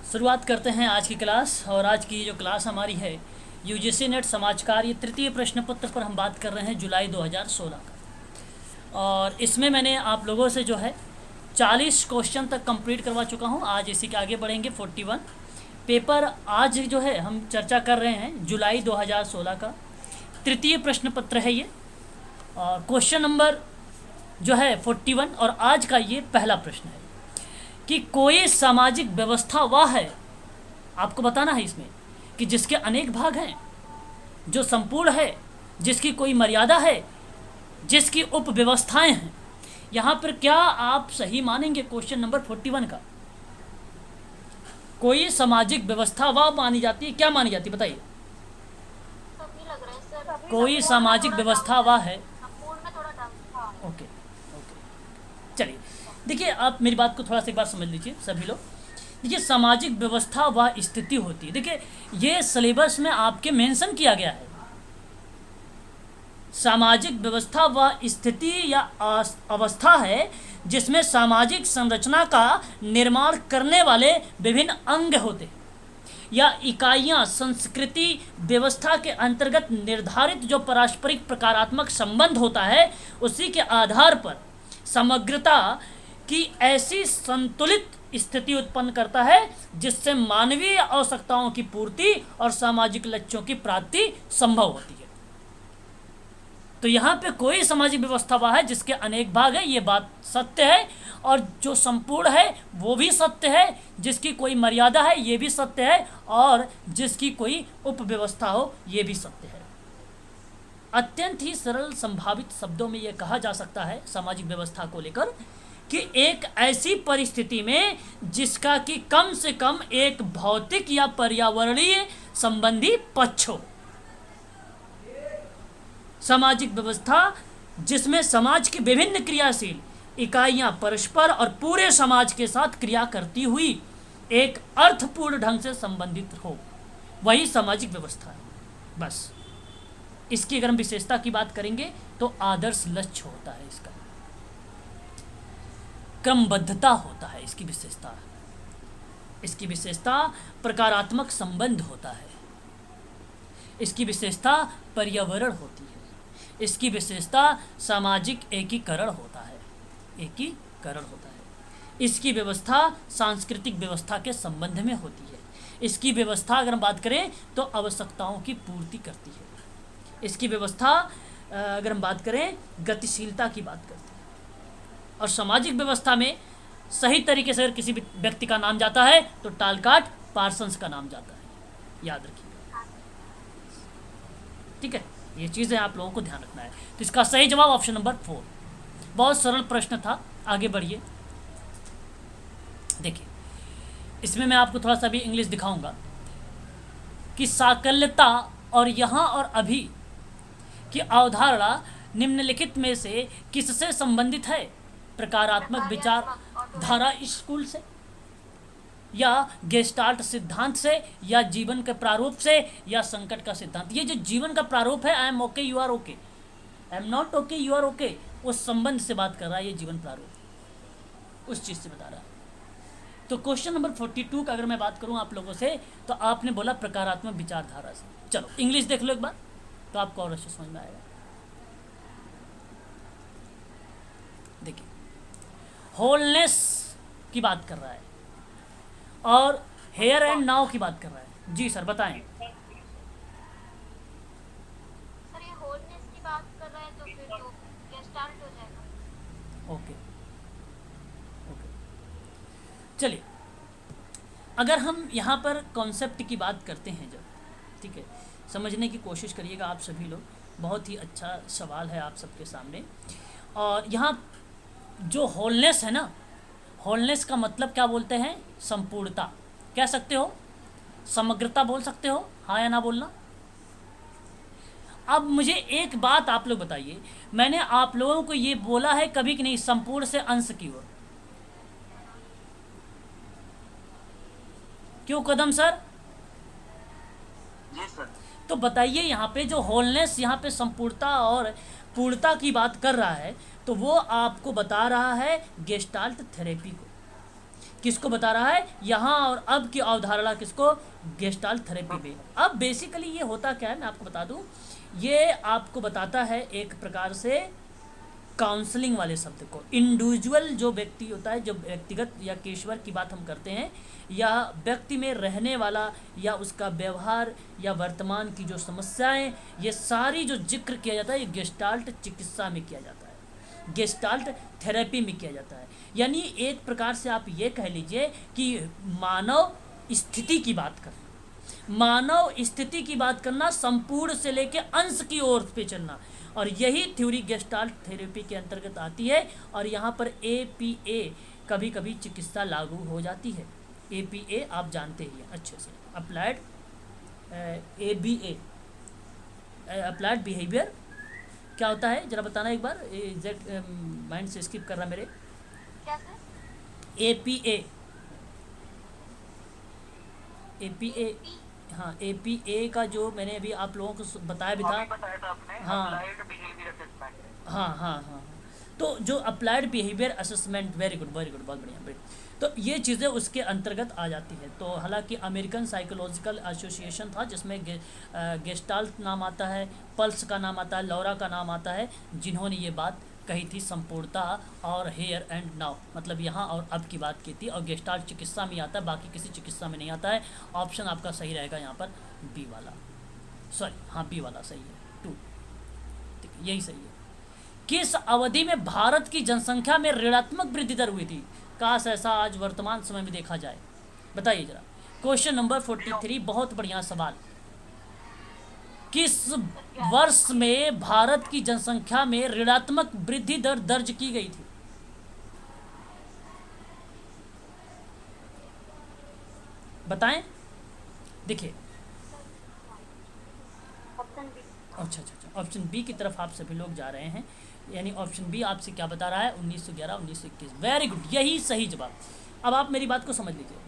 शुरुआत करते हैं आज की क्लास। और आज की जो क्लास हमारी है यूजीसी नेट समाज कार्य तृतीय प्रश्न पत्र पर हम बात कर रहे हैं जुलाई 2016 का। और इसमें मैंने आप लोगों से जो है 40 क्वेश्चन तक कंप्लीट करवा चुका हूं। आज इसी के आगे बढ़ेंगे 41 पेपर। आज जो है हम चर्चा कर रहे हैं जुलाई 2016 का तृतीय प्रश्न पत्र है ये। और क्वेश्चन नंबर जो है 41 और आज का ये पहला प्रश्न है कि कोई सामाजिक व्यवस्था वह है, आपको बताना है इसमें, कि जिसके अनेक भाग हैं, जो संपूर्ण है, जिसकी कोई मर्यादा है, जिसकी उपव्यवस्थाएं हैं। यहाँ पर क्या आप सही मानेंगे क्वेश्चन नंबर 41 का? कोई सामाजिक व्यवस्था वह मानी जाती है, क्या मानी जाती है बताइए? कोई सामाजिक व्यवस्था वह है। ओके ओके, चलिए देखिए, आप मेरी बात को थोड़ा सा एक बार समझ लीजिए सभी लोग। देखिए, सामाजिक व्यवस्था व स्थिति होती है। देखिए, ये सिलेबस में आपके मेंशन किया गया है। सामाजिक व्यवस्था व स्थिति या अवस्था है जिसमें सामाजिक संरचना का निर्माण करने वाले विभिन्न अंग होते हैं या इकाइयां संस्कृति व्यवस्था के अंतर्गत निर्धारित जो पारस्परिक प्रकारात्मक संबंध होता है, उसी के आधार पर समग्रता की ऐसी संतुलित स्थिति उत्पन्न करता है जिससे मानवीय आवश्यकताओं की पूर्ति और सामाजिक लक्ष्यों की प्राप्ति संभव होती है। तो यहाँ पे कोई सामाजिक व्यवस्था वह है जिसके अनेक भाग है, ये बात सत्य है। और जो संपूर्ण है वो भी सत्य है, जिसकी कोई मर्यादा है ये भी सत्य है, और जिसकी कोई उपव्यवस्था हो ये भी सत्य है। अत्यंत ही सरल संभावित शब्दों में ये कहा जा सकता है सामाजिक व्यवस्था को लेकर कि एक ऐसी परिस्थिति में जिसका कि कम से कम एक भौतिक या पर्यावरणीय संबंधी पक्ष हो। सामाजिक व्यवस्था जिसमें समाज की विभिन्न क्रियाशील इकाइयां परस्पर और पूरे समाज के साथ क्रिया करती हुई एक अर्थपूर्ण ढंग से संबंधित हो, वही सामाजिक व्यवस्था है। बस इसकी अगर हम विशेषता की बात करेंगे तो आदर्श लक्ष्य होता है, इसका क्रमबद्धता होता है, इसकी विशेषता प्रकारात्मक संबंध होता है, इसकी विशेषता पर्यावरण होती है, इसकी विशेषता सामाजिक एकीकरण होता है, इसकी व्यवस्था सांस्कृतिक व्यवस्था के संबंध में होती है। इसकी व्यवस्था अगर हम बात करें तो आवश्यकताओं की पूर्ति करती है। इसकी व्यवस्था अगर हम बात करें गतिशीलता की बात करती है। और सामाजिक व्यवस्था में सही तरीके से अगर किसी व्यक्ति का नाम जाता है तो टालकाट पार्सन्स का नाम जाता है, याद रखिएगा, ठीक है। ये चीज़ें आप लोगों को ध्यान रखना है। तो इसका सही जवाब ऑप्शन नंबर 4। बहुत सरल प्रश्न था, आगे बढ़िए। देखिए, इसमें मैं आपको थोड़ा सा भी इंग्लिश दिखाऊंगा कि साकल्यता और यहाँ और अभी की अवधारणा निम्नलिखित में से किससे संबंधित है? प्रकारात्मक विचारधारा स्कूल से, या गेस्टाल्ट सिद्धांत से, या जीवन के प्रारूप से, या संकट का सिद्धांत। ये जो जीवन का प्रारूप है, I am okay you are okay, I am not okay you are okay, उस संबंध से बात कर रहा है ये जीवन प्रारूप, उस चीज़ से बता रहा है। तो क्वेश्चन नंबर 42 का अगर मैं बात करूं आप लोगों से, तो आपने बोला प्रकारात्मक विचारधारा से। चलो इंग्लिश देख लो एक बार तो आपको और अच्छे समझ में आएगा। देखिए, होलनेस की बात कर रहा है और हेयर एंड नाउ की बात कर रहा है। जी सर बताएं। सर ये होलनेस की बात कर रहा है तो फिर तो गेस्टाल्ट हो जाएगा। ओके ओके, चलिए अगर हम यहाँ पर कॉन्सेप्ट की बात करते हैं जब, ठीक है, समझने की कोशिश करिएगा आप सभी लोग। बहुत ही अच्छा सवाल है आप सबके सामने। और यहाँ जो होलनेस है ना, होलनेस का मतलब क्या बोलते हैं? संपूर्णता कह सकते हो, समग्रता बोल सकते हो, हाँ या ना बोलना। अब मुझे एक बात आप लोग बताइए, मैंने आप लोगों को ये बोला है कभी कि नहीं संपूर्ण से अंश की ओर? क्यों कदम सर? जी सर। तो बताइए, यहाँ पे जो होलनेस, यहाँ पे संपूर्णता और पूर्णता की बात कर रहा है, तो वो आपको बता रहा है गेस्टाल्ट थेरेपी को, किसको बता रहा है, यहाँ और अब की अवधारणा किसको, गेस्टाल्ट थेरेपी में। अब बेसिकली ये होता क्या है मैं आपको बता दूं, ये आपको बताता है एक प्रकार से काउंसलिंग वाले शब्द को। इंडिविजुअल जो व्यक्ति होता है, जो व्यक्तिगत या केशवर की बात हम करते हैं, या व्यक्ति में रहने वाला या उसका व्यवहार या वर्तमान की जो समस्याएं, ये सारी जो जिक्र किया जाता है ये गेस्टाल्ट चिकित्सा में किया जाता है, गेस्टाल्ट थेरेपी में किया जाता है। यानी एक प्रकार से आप ये कह लीजिए कि मानव स्थिति की बात करना, मानव स्थिति की बात करना, संपूर्ण से लेकर अंश की ओर पे चलना, और यही थ्योरी गेस्टाल्ट थेरेपी के अंतर्गत आती है। और यहाँ पर APA कभी कभी चिकित्सा लागू हो जाती है। APA आप जानते ही हैं अच्छे से, अप्लाइड ABA, अप्लाइड बिहेवियर क्या होता है जरा बताना एक बार, एग्जैक्ट माइंड से स्किप कर रहा मेरे। क्या सर? APA, APA, हाँ APA का जो मैंने अभी आप लोगों को बताया भी था। अभी बताया था आपने, हाँ अप्लाइड बिहेवियर असेसमेंट। हाँ हाँ हाँ, तो जो applied behaviour assessment, very good very good, बहुत बढ़िया। तो ये चीज़ें उसके अंतर्गत आ जाती है। तो हालांकि अमेरिकन साइकोलॉजिकल एसोसिएशन था जिसमें गेस्टाल्ट नाम आता है, पल्स का नाम आता है, लौरा का नाम आता है, जिन्होंने ये बात कही थी संपूर्णता और हेयर एंड नाउ, मतलब यहाँ और अब की बात की थी। और गेस्टाल्ट चिकित्सा में आता है, बाकी किसी चिकित्सा में नहीं आता है। ऑप्शन आपका सही रहेगा यहाँ पर बी वाला, सॉरी हाँ बी वाला सही है, 2 यही सही है। किस अवधि में भारत की जनसंख्या में ऋणात्मक वृद्धि दर हुई थी? काश ऐसा आज वर्तमान समय में देखा जाए, बताइए जरा। क्वेश्चन नंबर 43, बहुत बढ़िया सवाल। किस वर्ष में भारत की जनसंख्या में ऋणात्मक वृद्धि दर दर्ज की गई थी? बताएं, देखिए। Option B. अच्छा अच्छा अच्छा, ऑप्शन बी की तरफ आप सभी लोग जा रहे हैं। यानी ऑप्शन बी आपसे क्या बता रहा है, 1911 1921, वेरी गुड, यही सही जवाब। अब आप मेरी बात को समझ लीजिए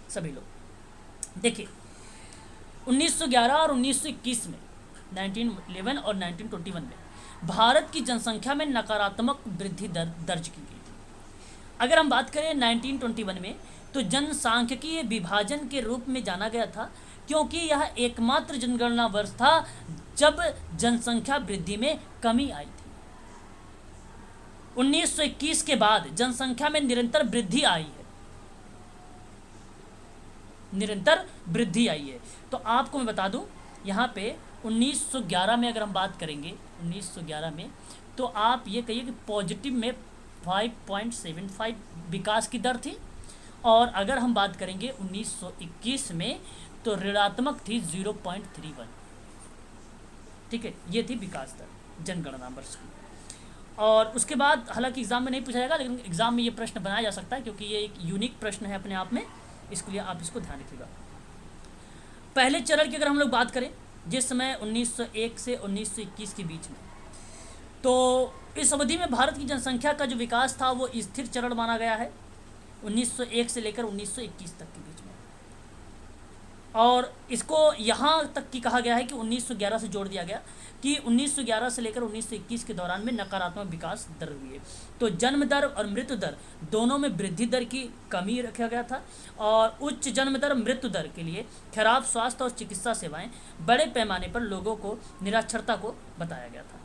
सभी लोग। देखिए 1911 और 1921 में, 1911 और 1921 में भारत की जनसंख्या में नकारात्मक वृद्धि दर दर्ज की गई थी। अगर हम बात करें 1921 में, तो जनसांख्यिकीय विभाजन के रूप में जाना गया था, क्योंकि यह एकमात्र जनगणना वर्ष था जब जनसंख्या वृद्धि में कमी आई थी। 1921 के बाद जनसंख्या में निरंतर वृद्धि आई है, निरंतर वृद्धि आई है। तो आपको मैं बता दूं, यहाँ पे 1911 में अगर हम बात करेंगे, 1911 में, तो आप ये कहिए कि पॉजिटिव में 5.75 विकास की दर थी, और अगर हम बात करेंगे 1921 में तो ऋणात्मक थी 0.31। ठीक है, ये थी विकास दर जनगणना वर्ष की। और उसके बाद हालांकि एग्जाम में नहीं पूछा जाएगा, लेकिन एग्जाम में ये प्रश्न बनाया जा सकता है, क्योंकि ये एक यूनिक प्रश्न है अपने आप में, इसके लिए आप इसको ध्यान रखिएगा। पहले चरण की अगर हम लोग बात करें, जिस समय 1901 से 1921 के बीच में, तो इस अवधि में भारत की जनसंख्या का जो विकास था वो स्थिर चरण माना गया है, 1901 से लेकर 1921 तक के बीच में। और इसको यहाँ तक की कहा गया है कि 1911 से जोड़ दिया गया कि 1911 से लेकर 1921 के दौरान में नकारात्मक विकास दर हुई है। तो जन्म दर और मृत्यु दर दोनों में वृद्धि दर की कमी रखा गया था, और उच्च जन्म दर मृत्यु दर के लिए खराब स्वास्थ्य और चिकित्सा सेवाएं, बड़े पैमाने पर लोगों को निरक्षरता को बताया गया था।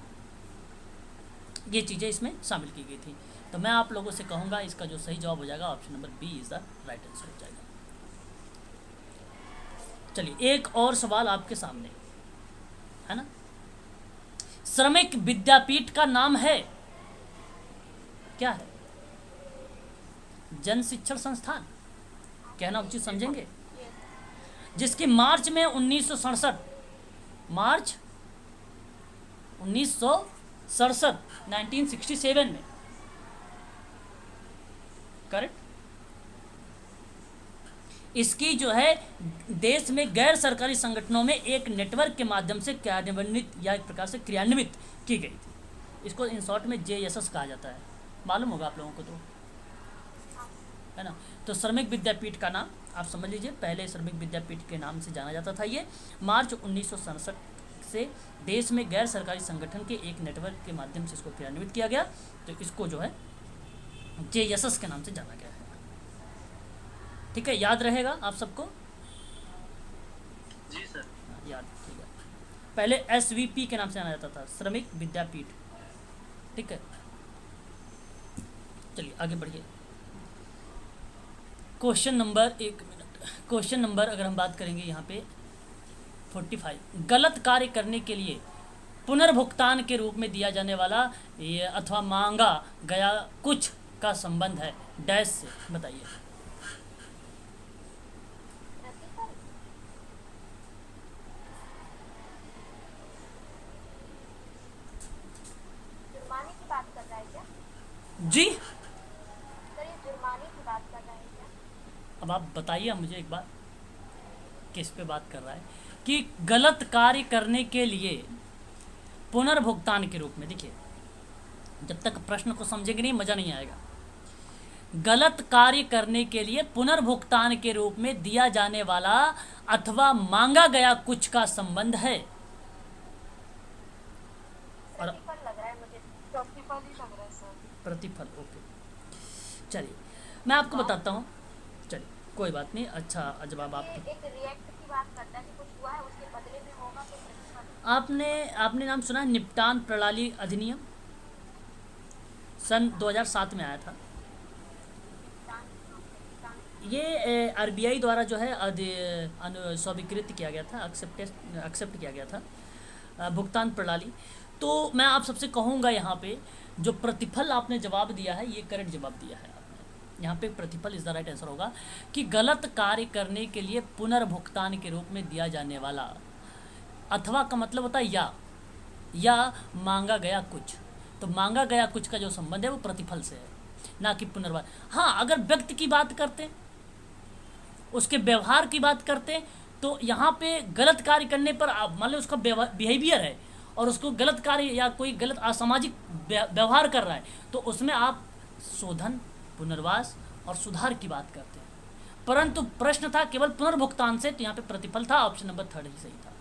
ये चीज़ें इसमें शामिल की गई थी। तो मैं आप लोगों से कहूँगा इसका जो सही जवाब हो जाएगा option number B is the right answer हो जाएगा। चलिए एक और सवाल आपके सामने है ना। श्रमिक विद्यापीठ का नाम है क्या? है जन शिक्षण संस्थान, कहना उचित समझेंगे, जिसकी मार्च में 1967, मार्च 1967 1967 में, करेक्ट, इसकी जो है देश में गैर सरकारी संगठनों में एक नेटवर्क के माध्यम से कार्यान्वित या एक प्रकार से क्रियान्वित की गई थी। इसको इन शॉर्ट में JSS कहा जाता है, मालूम होगा आप लोगों को, तो है ना। तो श्रमिक विद्यापीठ का नाम आप समझ लीजिए, पहले श्रमिक विद्यापीठ के नाम से जाना जाता था। ये मार्च 1967 से देश में गैर सरकारी संगठन के एक नेटवर्क के माध्यम से इसको क्रियान्वित किया गया, तो इसको जो है JSS के नाम से जाना गया है। ठीक है, याद रहेगा आप सबको? जी सर। हाँ, याद, ठीक है। पहले SVP के नाम से जाना जाता था, श्रमिक विद्यापीठ। ठीक है, चलिए आगे बढ़िए। क्वेश्चन नंबर, एक मिनट, क्वेश्चन नंबर अगर हम बात करेंगे यहाँ पे 45, गलत कार्य करने के लिए पुनर्भुगतान के रूप में दिया जाने वाला ये अथवा मांगा गया कुछ का संबंध है डैश से, बताइए। प्रतिफल। जुर्माने की बात कर रहा है क्या जी, सर? ये जुर्माने की बात कर रहा है क्या? अब आप बताइए मुझे एक बार, किस पे बात कर रहा है कि गलत कार्य करने के लिए पुनर्भुगतान के रूप में। देखिए, जब तक प्रश्न को समझेंगे नहीं मज़ा नहीं आएगा। गलत कार्य करने के लिए पुनर्भुगतान के रूप में दिया जाने वाला अथवा मांगा गया कुछ का संबंध है। और प्रतिफल लग रहा है मुझे। प्रतिफल ही लग रहा है सर। प्रतिफल, ओके, चलिए मैं आपको बताता हूँ। चलिए कोई बात नहीं, अच्छा जवाब आप। ये एक रिएक्ट की बात करता है कि कुछ हुआ है उसके बदले में होगा तो प्रतिफल। आपने नाम सुना है निपटान प्रणाली अधिनियम? सन 2007 में आया था। ये RBI द्वारा जो है स्वीकृत किया गया था, एक्सेप्ट किया गया था भुगतान प्रणाली। तो मैं आप सबसे कहूँगा यहाँ पे जो प्रतिफल आपने जवाब दिया है ये करेक्ट जवाब दिया है आपने। यहाँ पे प्रतिफल इज द राइट आंसर होगा कि गलत कार्य करने के लिए पुनर्भुगतान के रूप में दिया जाने वाला, अथवा का मतलब होता है या मांगा गया कुछ। तो मांगा गया कुछ का जो संबंध है वो प्रतिफल से है, ना कि पुनर्वास। हाँ, अगर व्यक्ति की बात करते, उसके व्यवहार की बात करते, तो यहाँ पे गलत कार्य करने पर मान लो उसका बिहेवियर है और उसको गलत कार्य या कोई गलत असामाजिक व्यवहार कर रहा है, तो उसमें आप शोधन, पुनर्वास और सुधार की बात करते हैं। परंतु प्रश्न था केवल पुनर्भुगतान से, तो यहाँ पे प्रतिफल था। ऑप्शन नंबर 3 ही सही था।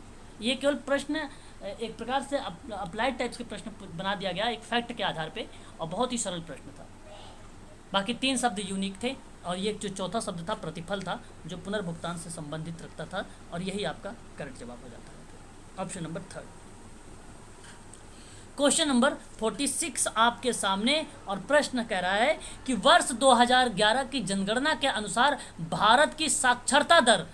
ये केवल प्रश्न एक प्रकार से अप्लाइड टाइप्स के प्रश्न बना दिया गया एक फैक्ट के आधार पे, और बहुत ही सरल प्रश्न था। बाकी 3 शब्द यूनिक थे और ये जो चौथा शब्द था प्रतिफल था, जो पुनर्भुगतान से संबंधित रखता था, और यही आपका करेक्ट जवाब हो जाता है, ऑप्शन नंबर 3। क्वेश्चन नंबर 46 आपके सामने, और प्रश्न कह रहा है कि वर्ष 2011 की जनगणना के अनुसार भारत की साक्षरता दर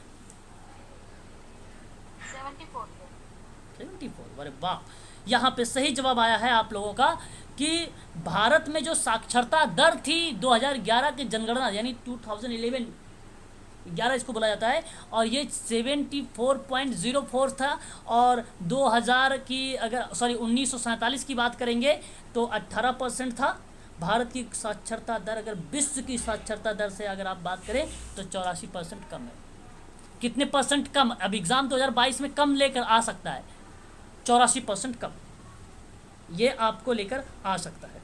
74। अरे वाह, यहाँ पे सही जवाब आया है आप लोगों का कि भारत में जो साक्षरता दर थी 2011 की जनगणना, यानी 2011 इसको बोला जाता है, और ये 74.04 था। और 2000 की अगर 1947 की बात करेंगे तो 18% था भारत की साक्षरता दर। अगर विश्व की साक्षरता दर से अगर आप बात करें तो 84% कम है। कितने परसेंट कम? अब एग्ज़ाम 2022 में कम लेकर आ सकता है, 84% कम ये आपको लेकर आ सकता है।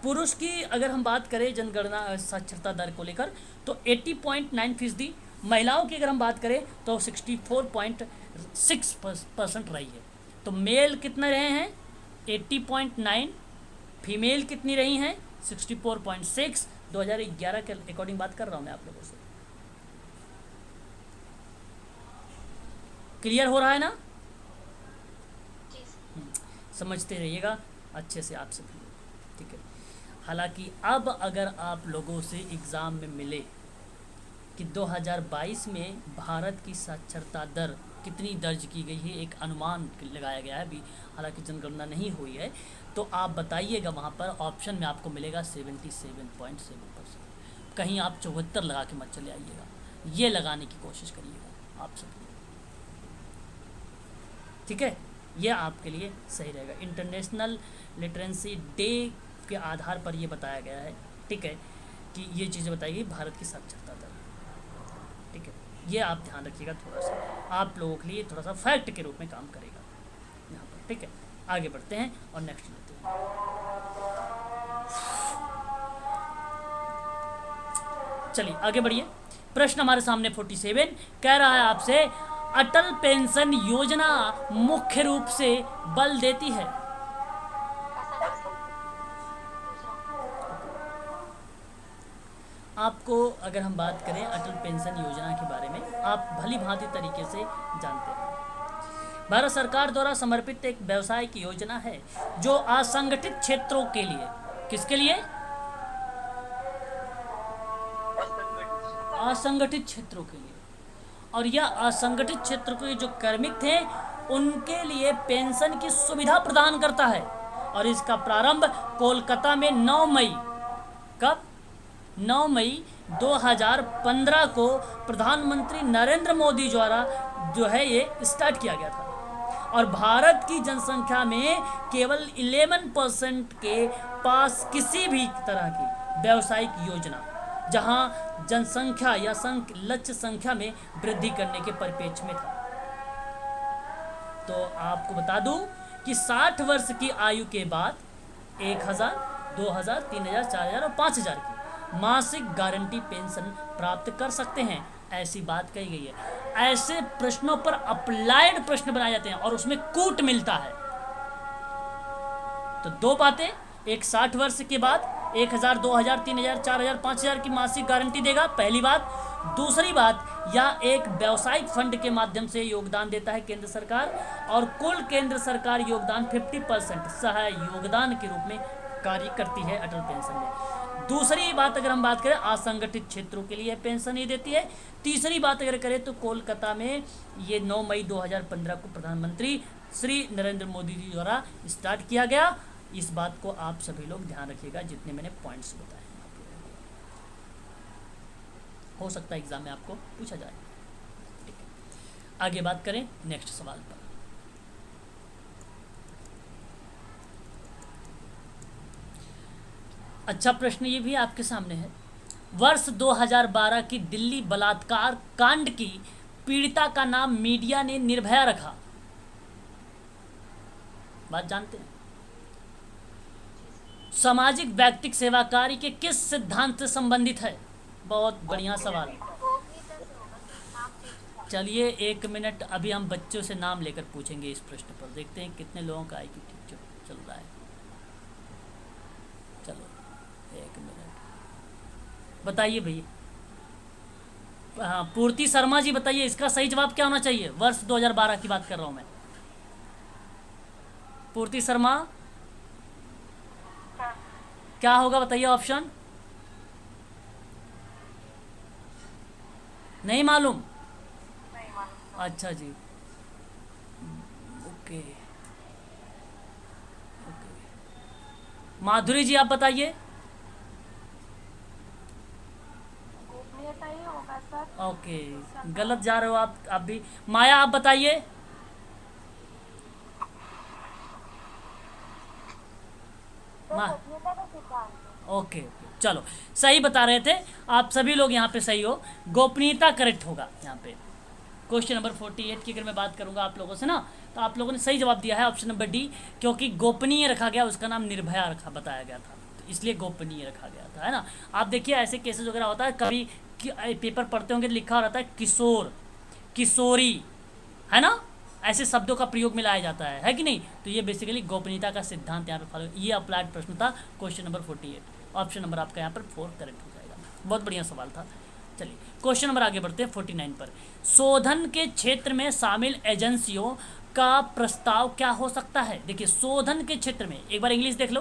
पुरुष की अगर हम बात करें जनगणना साक्षरता दर को लेकर तो 80.9%, महिलाओं की अगर हम बात करें तो 64.6% रही है। तो मेल कितने रहे हैं? 80.9, फीमेल कितनी रही हैं? 64.6। 2011 के अकॉर्डिंग बात कर रहा हूँ मैं आप लोगों से। क्लियर हो रहा है ना? समझते रहिएगा अच्छे से आप सभी, ठीक है। हालांकि अब अगर आप लोगों से एग्ज़ाम में मिले कि 2022 में भारत की साक्षरता दर कितनी दर्ज की गई है, एक अनुमान लगाया गया है अभी, हालांकि जनगणना नहीं हुई है, तो आप बताइएगा। वहाँ पर ऑप्शन में आपको मिलेगा 77.7%। कहीं आप 74 लगा के मत चले आइएगा, ये लगाने की कोशिश करिएगा आप सभी, ठीक है। ये आपके लिए सही रहेगा। इंटरनेशनल लिटरेसी डे के आधार पर ये बताया गया है, ठीक है, कि ये चीज़ें बताई गई भारत की साक्षरता दर, ठीक है। ये आप ध्यान रखिएगा, थोड़ा सा आप लोगों के लिए थोड़ा सा फैक्ट के रूप में काम करेगा यहाँ पर, ठीक है। आगे बढ़ते हैं और नेक्स्ट लेते हैं। चलिए आगे बढ़िए। प्रश्न हमारे सामने 47 कह रहा है आपसे, अटल पेंशन योजना मुख्य रूप से बल देती है। आपको अगर हम बात करें अटल पेंशन योजना के बारे में, आप भली भांति तरीके से जानते हैं। भारत सरकार द्वारा समर्पित एक व्यवसायिक योजना है जो असंगठित क्षेत्रों के लिए, किसके लिए? असंगठित क्षेत्रों के लिए। और यह असंगठित क्षेत्र के जो कार्मिक थे उनके लिए पेंशन की सुविधा प्रदान करता है। और इसका प्रारंभ कोलकाता में 9 मई, कब? 9 मई 2015 को प्रधानमंत्री नरेंद्र मोदी द्वारा जो है ये स्टार्ट किया गया था। और भारत की जनसंख्या में केवल 11% के पास किसी भी तरह की व्यावसायिक योजना, जहां जनसंख्या या लक्ष्य संख्या में वृद्धि करने के परिप्रेक्ष्य में था। तो आपको बता दूं कि 60 वर्ष की आयु के बाद 1000, 2000, 3000, 4000 और 5000 की मासिक गारंटी पेंशन प्राप्त कर सकते हैं, ऐसी बात कही गई है। ऐसे प्रश्नों पर अप्लाइड प्रश्न बनाए जाते हैं और उसमें कूट मिलता है। तो दो बातें, एक 60 वर्ष के बाद 1000, 2000, 3000, 4000, 5000 की मासिक गारंटी देगा, पहली बात। दूसरी बात, यह एक व्यावसायिक फंड के माध्यम से योगदान देता है केंद्र सरकार, और कुल केंद्र सरकार योगदान 50% सहाय योगदान के रूप में कार्य करती है अटल पेंशन में। दूसरी बात अगर हम बात करें, असंगठित क्षेत्रों के लिए पेंशन ही देती है। तीसरी बात अगर करें तो कोलकाता में ये 9 मई 2015 को प्रधानमंत्री श्री नरेंद्र मोदी जी द्वारा स्टार्ट किया गया। इस बात को आप सभी लोग ध्यान रखिएगा, जितने मैंने पॉइंट्स बताए। हो सकता है एग्जाम में आपको पूछा जाए। ठीक है, आगे बात करें नेक्स्ट सवाल पर। अच्छा प्रश्न ये भी आपके सामने है। वर्ष 2012 की दिल्ली बलात्कार कांड की पीड़िता का नाम मीडिया ने निर्भया रखा। बात जानते हैं? सामाजिक व्यक्तिक सेवा कार्य के किस सिद्धांत से संबंधित है? बहुत बढ़िया सवाल। चलिए 1 मिनट, अभी हम बच्चों से नाम लेकर पूछेंगे इस प्रश्न पर, देखते हैं कितने लोगों का IQ ठीक चल रहा है। चलो 1 मिनट, बताइए भैया। हाँ, पूर्ति शर्मा जी बताइए, इसका सही जवाब क्या होना चाहिए? वर्ष 2012 की बात कर रहा हूं मैं। पूर्ति शर्मा क्या होगा बताइए ऑप्शन? नहीं मालूम? अच्छा जी, ओके ओके। माधुरी जी आप बताइए। गोपनीयता ही होगा सर। ओके, गलत जा रहे हो आप भी। माया आप बताइए। गोपनीयता का सिद्धांत। ओके, चलो सही बता रहे थे आप सभी लोग, यहाँ पे सही हो, गोपनीयता करेक्ट होगा यहाँ पे। क्वेश्चन नंबर 48 की अगर मैं बात करूंगा आप लोगों से ना, तो आप लोगों ने सही जवाब दिया है ऑप्शन नंबर डी, क्योंकि गोपनीय रखा गया, उसका नाम निर्भया रखा बताया गया था, तो इसलिए गोपनीय रखा गया था, है ना। आप देखिए ऐसे केसेस वगैरह होता है, कभी पेपर पढ़ते होंगे लिखा रहता है किशोर, किशोरी, है ना, ऐसे शब्दों का प्रयोग में लाया जाता है कि नहीं। तो ये बेसिकली गोपनीयता का सिद्धांत यहाँ पे फॉलो, ये अप्लाइड प्रश्न था क्वेश्चन नंबर 48। ऑप्शन नंबर आपका यहाँ पर 4 करेक्ट हो जाएगा। बहुत बढ़िया सवाल था। चलिए क्वेश्चन नंबर आगे बढ़ते हैं 49 पर। शोधन के क्षेत्र में शामिल एजेंसियों का प्रस्ताव क्या हो सकता है? देखिए शोधन के क्षेत्र में, एक बार इंग्लिश देख लो।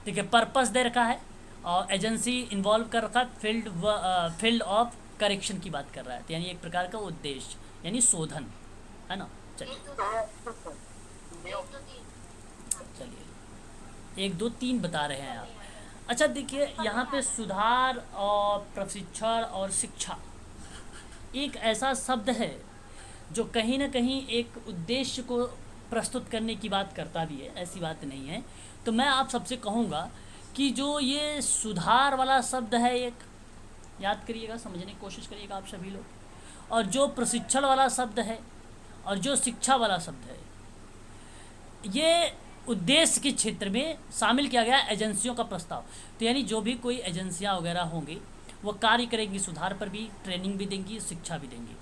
देखिए पर्पस दे रखा है और एजेंसी इन्वॉल्व कर रखा है, फील्ड ऑफ करेक्शन की बात कर रहा है, तो यानी एक प्रकार का उद्देश्य यानी शोधन, है ना। चलिए 1 2 3 बता रहे हैं आप। अच्छा देखिए यहाँ पे सुधार और प्रशिक्षण और शिक्षा एक ऐसा शब्द है जो कहीं ना कहीं एक उद्देश्य को प्रस्तुत करने की बात करता भी है, ऐसी बात नहीं है। तो मैं आप सबसे कहूँगा कि जो ये सुधार वाला शब्द है, एक याद करिएगा, समझने की कोशिश करिएगा आप सभी लोग, और जो प्रशिक्षण वाला शब्द है और जो शिक्षा वाला शब्द है, ये उद्देश्य के क्षेत्र में शामिल किया गया एजेंसियों का प्रस्ताव। तो यानी जो भी कोई एजेंसियां वगैरह होंगी वो कार्य करेंगी सुधार पर भी, ट्रेनिंग भी देंगी, शिक्षा भी देंगी।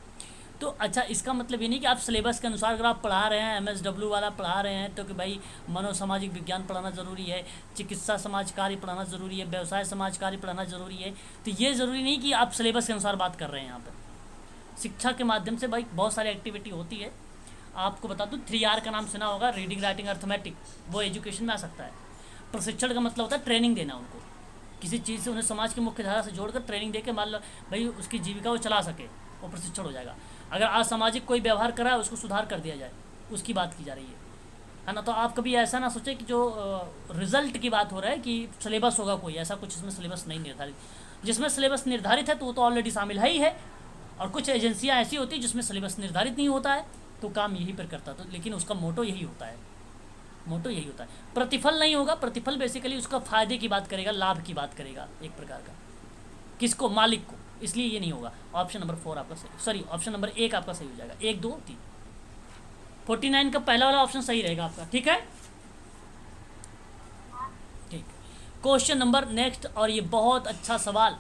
तो अच्छा, इसका मतलब ये नहीं कि आप सिलेबस के अनुसार अगर आप पढ़ा रहे हैं, MSW वाला पढ़ा रहे हैं, तो कि भाई मनोसामाजिक विज्ञान पढ़ाना ज़रूरी है, चिकित्सा समाज कार्य पढ़ाना ज़रूरी है, व्यवसाय समाज कार्य पढ़ाना ज़रूरी है। तो ये ज़रूरी नहीं कि आप सिलेबस के अनुसार बात कर रहे हैं यहाँ पर। शिक्षा के माध्यम से भाई बहुत सारी एक्टिविटी होती है। आपको बता दूँ 3R का नाम सुना होगा, रीडिंग राइटिंग अर्थमेटिक, वो एजुकेशन में आ सकता है। प्रशिक्षण का मतलब होता है ट्रेनिंग देना उनको, किसी चीज़ से उन्हें समाज की मुख्य धारा से जोड़कर ट्रेनिंग दे के मान लो भाई उसकी जीविका वो चला सके, वो प्रशिक्षण हो जाएगा। अगर असामाजिक कोई व्यवहार कर रहा है उसको सुधार कर दिया जाए, उसकी बात की जा रही है ना। तो आप कभी ऐसा ना सोचे कि जो रिजल्ट की बात हो रहा है कि सिलेबस होगा कोई, ऐसा कुछ इसमें सिलेबस नहीं निर्धारित। जिसमें सिलेबस निर्धारित है तो वो तो ऑलरेडी शामिल है ही है, और कुछ एजेंसियाँ ऐसी होती हैं जिसमें सिलेबस निर्धारित नहीं होता है तो काम यही पर करता, तो लेकिन उसका मोटो यही होता है, मोटो यही होता है। प्रतिफल नहीं होगा, प्रतिफल बेसिकली उसका फ़ायदे की बात करेगा, लाभ की बात करेगा एक प्रकार का, किसको, मालिक को, इसलिए ये नहीं होगा। ऑप्शन नंबर 4 आपका सही, सॉरी ऑप्शन नंबर 1 आपका सही हो जाएगा। 1 2 3 49 का पहला वाला ऑप्शन सही रहेगा आपका, ठीक है। ठीक, क्वेश्चन नंबर नेक्स्ट, और ये बहुत अच्छा सवाल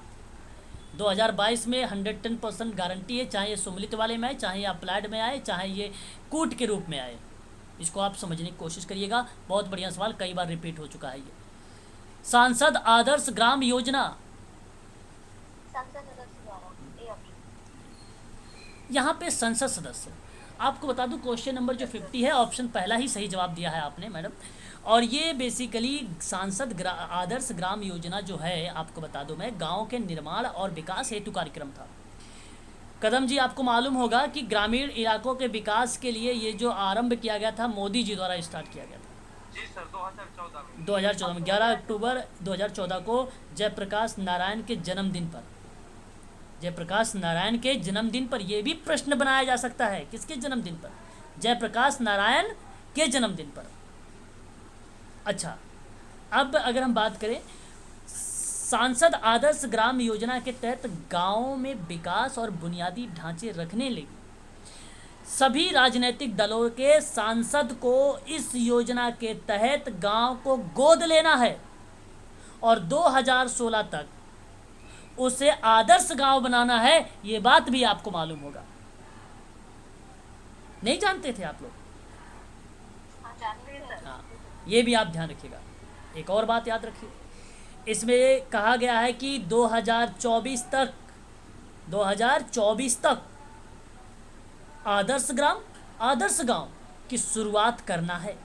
2022 में 110% गारंटी है, चाहे ये सम्मिलित वाले में आए, चाहे ये अप्लाइड में आए, चाहे ये कूट के रूप में आए। इसको आप समझने की कोशिश करिएगा, बहुत बढ़िया सवाल, कई बार रिपीट हो चुका है ये। सांसद आदर्श ग्राम योजना, संसद सदस्य द्वारा ए ऑप्शन। यहाँ पे संसद सदस्य, आपको बता दूं क्वेश्चन नंबर जो 50 है, ऑप्शन पहला ही सही जवाब दिया है आपने मैडम। और ये बेसिकली सांसद आदर्श ग्राम योजना जो है, आपको बता दूं मैं, गांव के निर्माण और विकास हेतु कार्यक्रम था। कदम जी, आपको मालूम होगा कि ग्रामीण इलाकों के विकास के लिए ये जो आरंभ किया गया था, मोदी जी द्वारा स्टार्ट किया गया था। जी सर, 2014 में। 2014 में 11 अक्टूबर 2014 को जयप्रकाश नारायण के जन्मदिन पर, जयप्रकाश नारायण के जन्मदिन पर, यह भी प्रश्न बनाया जा सकता है, किसके जन्मदिन पर, जयप्रकाश नारायण के जन्मदिन पर। अच्छा, अब अगर हम बात करें सांसद आदर्श ग्राम योजना के तहत गांवों में विकास और बुनियादी ढांचे रखने लगी, सभी राजनीतिक दलों के सांसद को इस योजना के तहत गांव को गोद लेना है और 2016 तक उसे आदर्श गांव बनाना है। ये बात भी आपको मालूम होगा, नहीं जानते थे आप लोग? हाँ, जानते हैं। हाँ, ये भी आप ध्यान रखिएगा। एक और बात याद रखिए, इसमें कहा गया है कि 2024 तक आदर्श गांव की शुरुआत करना है,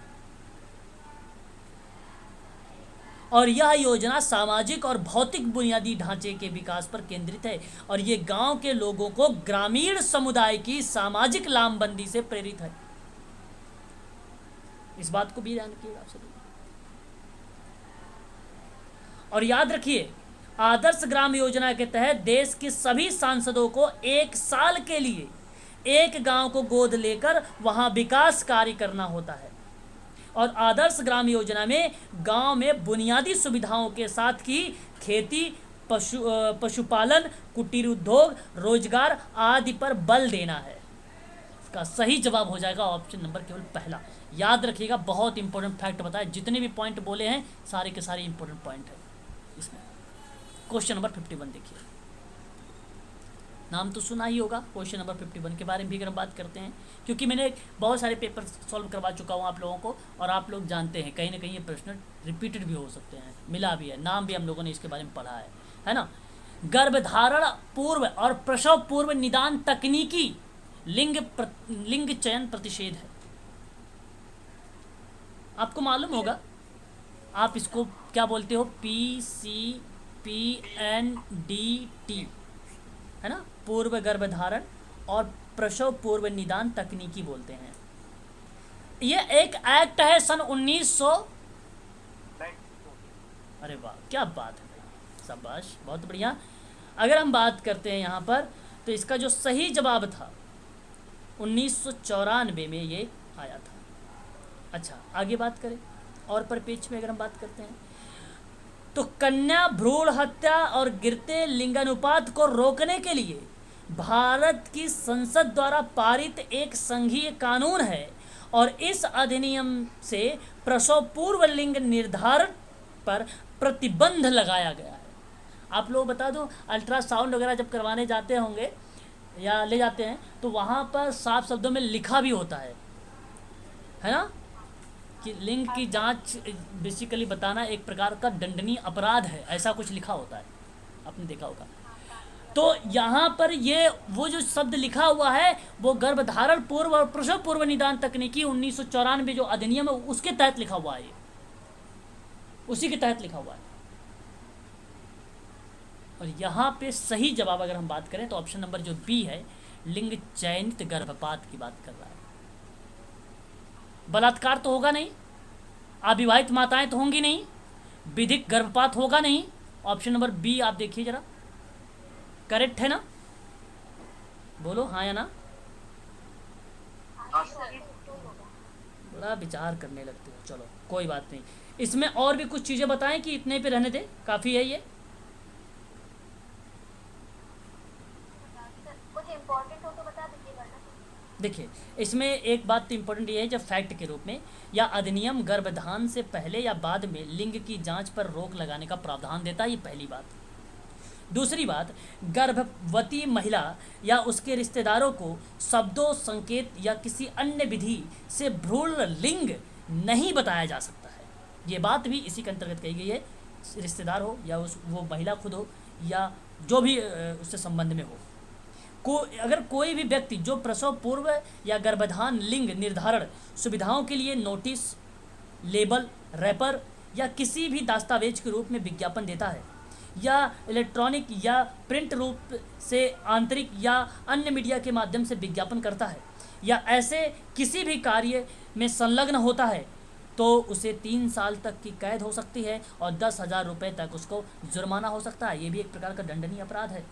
और यह योजना सामाजिक और भौतिक बुनियादी ढांचे के विकास पर केंद्रित है, और ये गांव के लोगों को ग्रामीण समुदाय की सामाजिक लामबंदी से प्रेरित है। इस बात को भी ध्यान रखिएगा आप सभी। और याद रखिए, आदर्श ग्राम योजना के तहत देश के सभी सांसदों को 1 साल के लिए एक गांव को गोद लेकर वहां विकास कार्य करना होता है, और आदर्श ग्राम योजना में गांव में बुनियादी सुविधाओं के साथ ही खेती, पशुपालन, कुटीर उद्योग, रोजगार आदि पर बल देना है। इसका सही जवाब हो जाएगा ऑप्शन नंबर केवल पहला। याद रखिएगा, बहुत इंपॉर्टेंट फैक्ट बताया, जितने भी पॉइंट बोले हैं सारे के सारे इंपॉर्टेंट पॉइंट है इसमें। क्वेश्चन नंबर 51 देखिए, नाम तो सुना ही होगा। क्वेश्चन नंबर 51 के बारे में भी अगर हम बात करते हैं, क्योंकि मैंने बहुत सारे पेपर सॉल्व करवा चुका हूँ आप लोगों को, और आप लोग जानते हैं कहीं ना कहीं ये प्रश्न रिपीटेड भी हो सकते हैं, मिला भी है, नाम भी हम लोगों ने इसके बारे में पढ़ा है ना। गर्भधारण पूर्व और प्रसव पूर्व निदान तकनीकी लिंग चयन प्रतिषेध है। आपको मालूम होगा, आप इसको क्या बोलते हो, PCPNDT है ना, पूर्व गर्भधारण और प्रसव पूर्व निदान तकनीकी बोलते हैं। ये एक एक्ट है सन 1900। अरे वाह, क्या बात है भाई, शाबाश, बहुत बढ़िया। अगर हम बात करते हैं यहाँ पर, तो इसका जो सही जवाब था 1994 में ये आया था। अच्छा, आगे बात करें और परिपेक्ष में अगर हम बात करते हैं, तो कन्या भ्रूण हत्या और गिरते लिंगानुपात को रोकने के लिए भारत की संसद द्वारा पारित एक संघीय कानून है, और इस अधिनियम से प्रसव पूर्व लिंग निर्धारण पर प्रतिबंध लगाया गया है। आप लोग बता दो, अल्ट्रासाउंड वगैरह जब करवाने जाते होंगे या ले जाते हैं तो वहाँ पर साफ शब्दों में लिखा भी होता है ना, कि लिंग की जांच बेसिकली बताना एक प्रकार का दंडनीय अपराध है, ऐसा कुछ लिखा होता है, आपने देखा होगा। तो यहाँ पर ये वो जो शब्द लिखा हुआ है वो गर्भधारण पूर्व और प्रसव पूर्व निदान तकनीकी 1994 जो अधिनियम है उसके तहत लिखा हुआ है, ये उसी के तहत लिखा हुआ है। और यहाँ पे सही जवाब अगर हम बात करें तो ऑप्शन नंबर जो बी है, लिंग चयनित गर्भपात की बात कर रहा है। बलात्कार तो होगा नहीं, अविवाहित माताएं तो होंगी नहीं, विधिक गर्भपात होगा नहीं। ऑप्शन नंबर बी आप देखिए जरा, करेक्ट है ना, बोलो हाँ या ना। हाँ सर। बड़ा विचार करने लगते हो, चलो कोई बात नहीं। इसमें और भी कुछ चीज़ें बताएं कि इतने पे रहने दें, काफ़ी है ये। कुछ इम्पोर्टेंट हो तो बता दीजिएगा ना। देखिए इसमें एक बात तो इम्पोर्टेंट ये है, जब फैक्ट के रूप में या अधिनियम गर्भधान से पहले या बाद में लिंग की जांच पर रोक लगाने का प्रावधान देता है, ये पहली बात। दूसरी बात, गर्भवती महिला या उसके रिश्तेदारों को शब्दों, संकेत या किसी अन्य विधि से भ्रूण लिंग नहीं बताया जा सकता है। ये बात भी इसी के अंतर्गत कही गई है, रिश्तेदार हो या वो महिला खुद हो या जो भी उससे संबंध में हो। अगर कोई भी व्यक्ति जो प्रसव पूर्व या गर्भधान लिंग निर्धारण सुविधाओं के लिए नोटिस, लेबल, रैपर या किसी भी दस्तावेज के रूप में विज्ञापन देता है या इलेक्ट्रॉनिक या प्रिंट रूप से आंतरिक या अन्य मीडिया के माध्यम से विज्ञापन करता है या ऐसे किसी भी कार्य में संलग्न होता है तो उसे 3 साल तक की कैद हो सकती है और 10,000 रुपये तक उसको जुर्माना हो सकता है। ये भी एक प्रकार का दंडनीय अपराध है।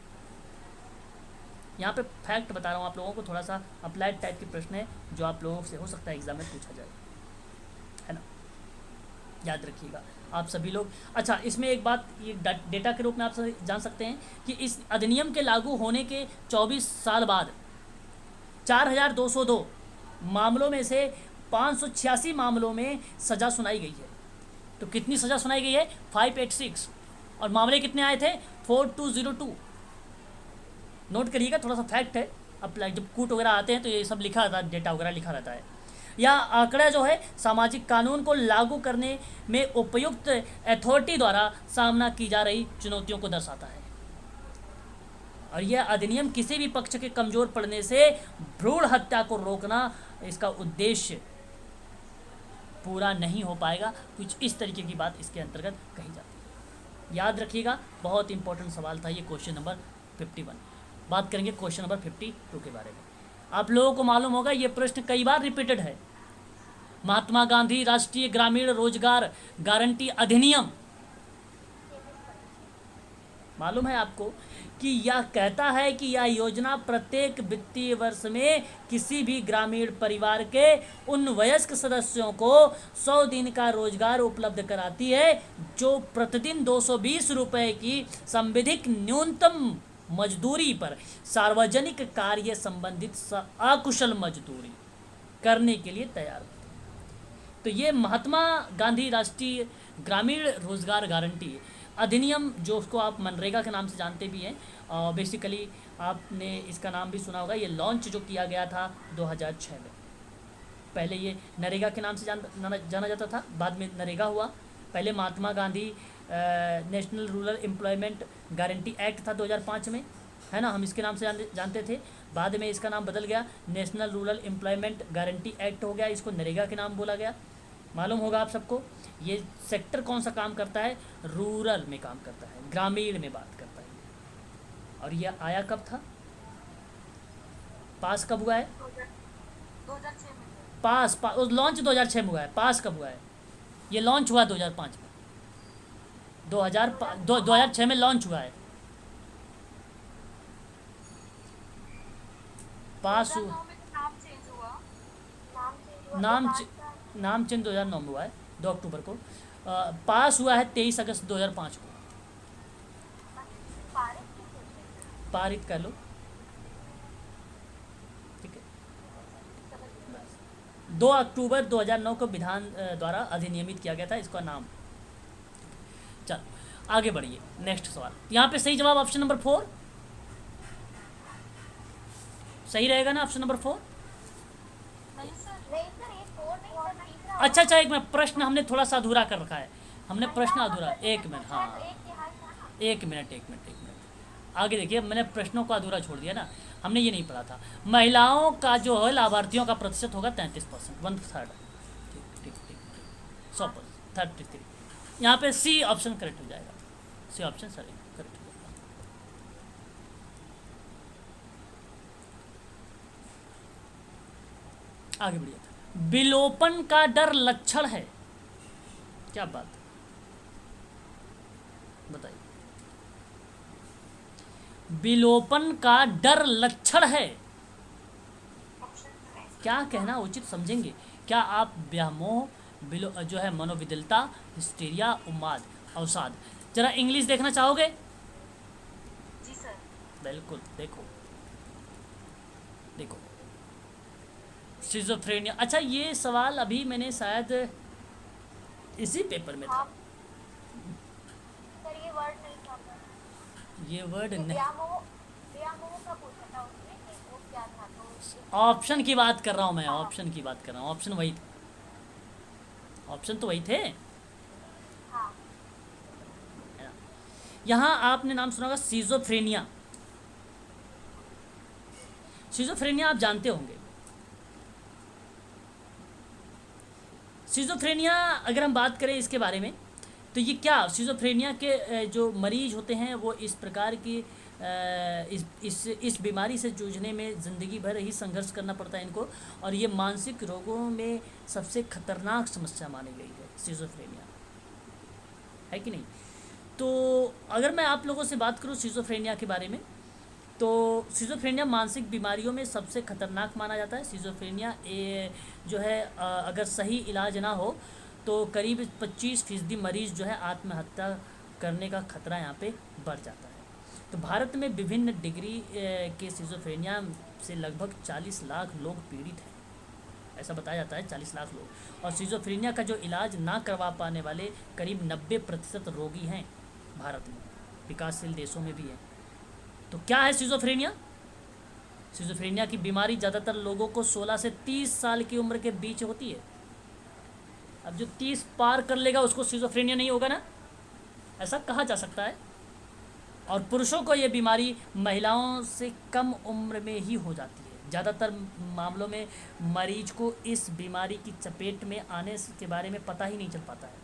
यहाँ पे फैक्ट बता रहा हूँ आप लोगों को, थोड़ा सा अप्लाइड टाइप के प्रश्न है जो आप लोगों से हो सकता है एग्जाम में पूछा जाए, है ना, याद रखिएगा आप सभी लोग। अच्छा, इसमें एक बात ये डेटा के रूप में आप सभी जान सकते हैं कि इस अधिनियम के लागू होने के 24 साल बाद 4,202 मामलों में से 586 मामलों में सज़ा सुनाई गई है। तो कितनी सज़ा सुनाई गई है? 586। और मामले कितने आए थे? 4202। नोट करिएगा, थोड़ा सा फैक्ट है। अब जब कूट वगैरह आते हैं तो ये सब लिखा रहता है, डेटा वगैरह लिखा रहता है। यह आंकड़ा जो है सामाजिक कानून को लागू करने में उपयुक्त अथॉरिटी द्वारा सामना की जा रही चुनौतियों को दर्शाता है। और यह अधिनियम किसी भी पक्ष के कमज़ोर पड़ने से भ्रूण हत्या को रोकना इसका उद्देश्य पूरा नहीं हो पाएगा। कुछ इस तरीके की बात इसके अंतर्गत कही जाती है। याद रखिएगा, बहुत इंपॉर्टेंट सवाल था ये, क्वेश्चन नंबर 51। बात करेंगे क्वेश्चन नंबर 52 के बारे में। आप लोगों को मालूम होगा ये प्रश्न कई बार रिपीटेड है। महात्मा गांधी राष्ट्रीय ग्रामीण रोजगार गारंटी अधिनियम, मालूम है आपको कि यह कहता है कि यह योजना प्रत्येक वित्तीय वर्ष में किसी भी ग्रामीण परिवार के उन वयस्क सदस्यों को 100 दिन का रोजगार उपलब्ध कराती है जो प्रतिदिन 220 रुपये की संविधिक न्यूनतम मजदूरी पर सार्वजनिक कार्य संबंधित अकुशल मजदूरी करने के लिए तैयार होते हैं। तो ये महात्मा गांधी राष्ट्रीय ग्रामीण रोजगार गारंटी अधिनियम, जो उसको आप मनरेगा के नाम से जानते भी हैं, बेसिकली आपने इसका नाम भी सुना होगा। ये लॉन्च जो किया गया था 2006 में। पहले ये नरेगा के नाम से जाना जाता था, बाद में नरेगा हुआ। पहले Mahatma Gandhi national rural employment guarantee act था 2005 में, है ना, हम इसके नाम से जानते थे। बाद में इसका नाम बदल गया, national rural employment guarantee act हो गया, इसको नरेगा के नाम बोला गया। मालूम होगा आप सबको ये सेक्टर कौन सा काम करता है? रूरल में काम करता है, ग्रामीण में बात करता है। और यह आया कब था? पास कब हुआ है? 2006 में। पास लॉन्च 2006 में हुआ है। पास कब हुआ है? ये लॉन्च हुआ 2005 में। 2006 में लॉन्च हुआ है। पास 2009 में तो नाम चेंज हुआ। नाम चेंज 2009 में हुआ है, 2 अक्टूबर को। पास हुआ है 23 अगस्त 2005 को। पारित कर लो, ठीक है। 2 अक्टूबर 2009 को विधान द्वारा अधिनियमित किया गया था इसका नाम। चलो आगे बढ़िए, नेक्स्ट सवाल। यहाँ पे सही जवाब ऑप्शन नंबर 4। सही रहेगा ना ऑप्शन नंबर 4? नहीं सर, ये 4 नहीं सर, तीसरा अच्छा अच्छा, एक मिनट, प्रश्न हमने थोड़ा सा अधूरा कर रखा है, हमने प्रश्न अधूरा, एक मिनट, हाँ एक तिहाई था ना। एक मिनट एक मिनट एक मिनट, आगे देखिए, मैंने प्रश्नों को अधूरा छोड़ दिया ना, हमने ये नहीं पढ़ा था। महिलाओं का जो है लाभार्थियों का प्रतिशत होगा 33%, 1/3। ठीक ठीक ठीक ठीक, 100%, 33। यहाँ पे सी ऑप्शन करेक्ट हो जाएगा, सी ऑप्शन सर करेक्ट हो जाएगा। आगे बढ़िए, विलोपन का डर लक्षण है, क्या बात बताइए। विलोपन का डर लक्षण है, क्या कहना उचित समझेंगे? क्या आप व्यामोह, जो है मनोविदलता, हिस्टीरिया, उन्माद, अवसाद, जरा इंग्लिश देखना चाहोगे? जी सर। बिल्कुल, देखो देखो, सिजोफ्रेनिया। अच्छा, ये सवाल अभी मैंने शायद इसी पेपर में था, सर ये वर्ड नहीं था, ये वर्ड नहीं, व्यामोह का पूछा था उसने कि वो क्या था, तो ऑप्शन की बात कर रहा हूँ मैं, ऑप्शन की बात कर रहा हूँ, ऑप्शन वही, ऑप्शन तो वही थे। हाँ यहाँ आपने नाम सुना होगा सिजोफ्रेनिया, सिजोफ्रेनिया आप जानते होंगे। सिजोफ्रेनिया अगर हम बात करें इसके बारे में, तो ये क्या, सिजोफ्रेनिया के जो मरीज होते हैं वो इस प्रकार की इस बीमारी से जूझने में ज़िंदगी भर ही संघर्ष करना पड़ता है इनको, और ये मानसिक रोगों में सबसे खतरनाक समस्या मानी गई है सिजोफ्रेनिया, है कि नहीं? तो अगर मैं आप लोगों से बात करूं सिजोफ्रेनिया के बारे में, तो सिजोफ्रेनिया मानसिक बीमारियों में सबसे खतरनाक माना जाता है। सिजोफ्रेनिया जो है अगर सही इलाज ना हो तो करीब 25% मरीज जो है आत्महत्या करने का खतरा यहाँ पे बढ़ जाता है। तो भारत में विभिन्न डिग्री के सिजोफ्रेनिया से लगभग 40 लाख लोग पीड़ित हैं, ऐसा बताया जाता है, 40 लाख लोग। और सिजोफ्रेनिया का जो इलाज ना करवा पाने वाले करीब 90% रोगी हैं भारत में, विकासशील देशों में भी हैं। तो क्या है सिजोफ्रेनिया? सिजोफ्रेनिया की बीमारी ज़्यादातर लोगों को 16 से 30 साल की उम्र के बीच होती है। अब जो 30 पार कर लेगा उसको सिजोफ्रेनिया नहीं होगा ना, ऐसा कहा जा सकता है। और पुरुषों को ये बीमारी महिलाओं से कम उम्र में ही हो जाती है। ज़्यादातर मामलों में मरीज को इस बीमारी की चपेट में आने के बारे में पता ही नहीं चल पाता है।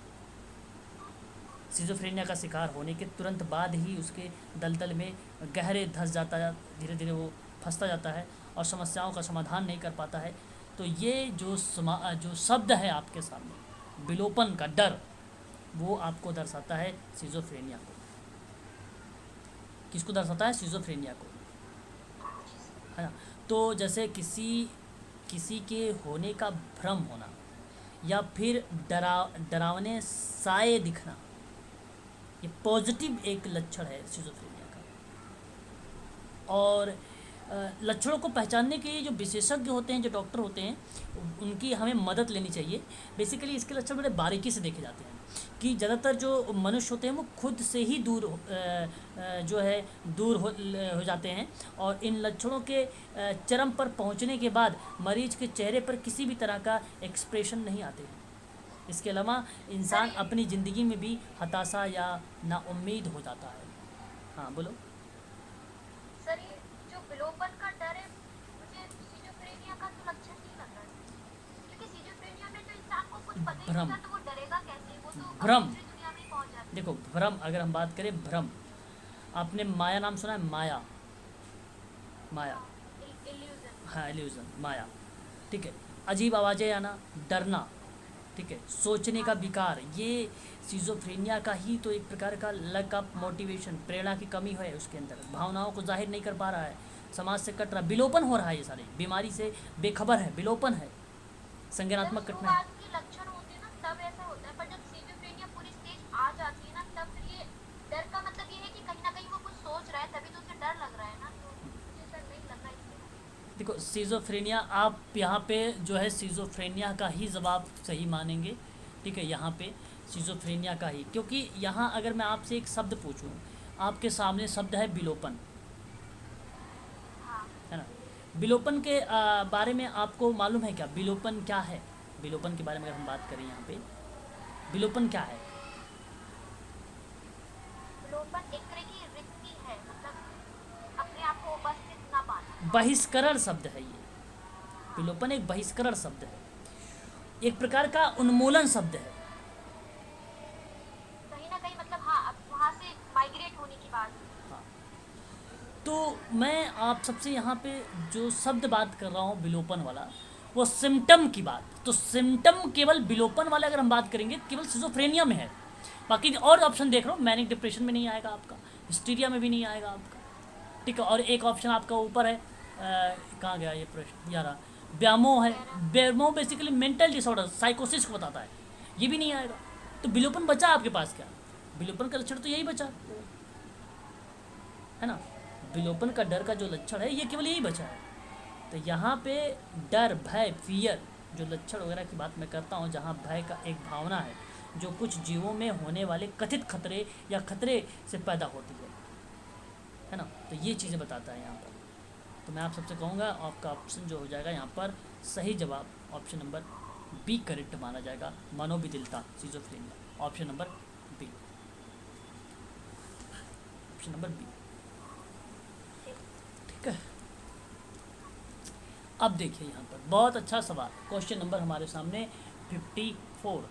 सिजोफ्रेनिया का शिकार होने के तुरंत बाद ही उसके दलदल में गहरे धंस जाता है, धीरे धीरे वो फंसता जाता है और समस्याओं का समाधान नहीं कर पाता है। तो ये जो शब्द है आपके सामने, विलोपन का डर, वो आपको दर्शाता है सिजोफ्रेनिया को। किसको दर्शाता है? सिजोफ्रेनिया को, है ना। तो जैसे किसी के होने का भ्रम होना, या फिर डरावने साए दिखना, ये पॉजिटिव एक लक्षण है सिजोफ्रेनिया का। और लक्षणों को पहचानने के लिए जो विशेषज्ञ होते हैं, जो डॉक्टर होते हैं, उनकी हमें मदद लेनी चाहिए। बेसिकली इसके लक्षण बड़े बारीकी से देखे जाते हैं कि ज़्यादातर जो मनुष्य होते हैं वो खुद से ही दूर हो जाते हैं, और इन लक्षणों के चरम पर पहुंचने के बाद मरीज के चेहरे पर किसी भी तरह का एक्सप्रेशन नहीं आते हैं। इसके अलावा इंसान अपनी ज़िंदगी में भी हताशा या नाउम्मीद हो जाता है। हाँ बोलो। सर ये जो विलोपन का डर है, मुझे सिजोफ्रेनिया का तो लक्षण नहीं लग रहा है, क्योंकि सिजोफ्रेनिया में तो इंसान को कुछ पता ही नहीं होता, तो वो डरेगा कैसे? वो तो भ्रम, दूसरी दुनिया में ही पहुंच जाता है। देखो भ्रम, अगर हम बात करें भ्रम, आपने माया नाम सुना है? माया, माया, इल्यूजन। हाँ इल्यूजन, माया, ठीक है। अजीब आवाज़ें आना, डरना, ठीक है, सोचने का विकार, ये सिजोफ्रेनिया का ही तो एक प्रकार का लैक ऑफ मोटिवेशन, प्रेरणा की कमी है उसके अंदर, भावनाओं को जाहिर नहीं कर पा रहा है, समाज से कट रहा, विलोपन हो रहा है, ये सारे बीमारी से बेखबर है, विलोपन है, संज्ञानात्मक कटना है। शुरुआत के लक्षण होते हैं ना तब ऐसा होता है, पर जब सिजोफ्रेनिया पूरी स्टेज आ जाती है ना, तब फिर ये डर का मतलब ये है कि कहीं ना कहीं वो कुछ सोच रहा है, तभी तो उसे डर लग रहा है ना। तो मुझे सर नहीं लग रहा है इसलिए। देखो सिजोफ्रेनिया, आप यहाँ पे जो है सिजोफ्रेनिया का ही जवाब सही मानेंगे, ठीक है, यहाँ पे सिजोफ्रेनिया का ही, क्योंकि यहाँ अगर मैं आपसे एक शब्द पूछूँ, आपके सामने शब्द है विलोपन, है ना। विलोपन के बारे में आपको मालूम है क्या? विलोपन क्या है? विलोपन के बारे में अगर हम बात करें यहाँ पे, विलोपन क्या है? विलोपन एक तरह की रिक्ति है, मतलब अपने आप को उपस्थित ना पाना। बहिष्करण शब्द है ये। विलोपन एक बहिष्करण शब्द है, एक प्रकार का उन्मूलन शब्द है। कहीं ना कहीं मतलब हाँ, अब वहाँ से माइग्रेट होने की बात है। हाँ, तो मैं आप सबसे यहाँ पे जो शब्द बात कर रहा हूँ विलोपन वाला, वो सिम्टम की बात। तो सिम्टम केवल विलोपन वाले अगर हम बात करेंगे केवल सिजोफ्रेनिया में है। बाकी और ऑप्शन देख रहा हूँ, मैनिक डिप्रेशन में नहीं आएगा आपका, हिस्टीरिया में भी नहीं आएगा आपका, ठीक है। और एक ऑप्शन आपका ऊपर है, कहाँ गया ये प्रश्न यार, व्यामोह है। व्यामोह बेसिकली मेंटल डिसऑर्डर, साइकोसिस को बताता है, ये भी नहीं आएगा। तो विलोपन बचा आपके पास क्या? विलोपन का लक्षण तो यही बचा है ना। विलोपन का डर का जो लक्षण है ये केवल यही बचा है। तो यहाँ पे डर, भय, फियर जो लक्षण वगैरह की बात मैं करता हूँ, जहाँ भय का एक भावना है जो कुछ जीवों में होने वाले कथित खतरे या खतरे से पैदा होती है ना। तो ये चीज़ें बताता है यहाँ पर। तो मैं आप सबसे कहूँगा आपका ऑप्शन जो हो जाएगा यहाँ पर सही जवाब ऑप्शन नंबर बी करेक्ट माना जाएगा, मनोविदिलता, schizophrenia, option number B, option number B, ठीक है। अब देखिए यहाँ पर बहुत अच्छा सवाल, क्वेश्चन नंबर हमारे सामने 54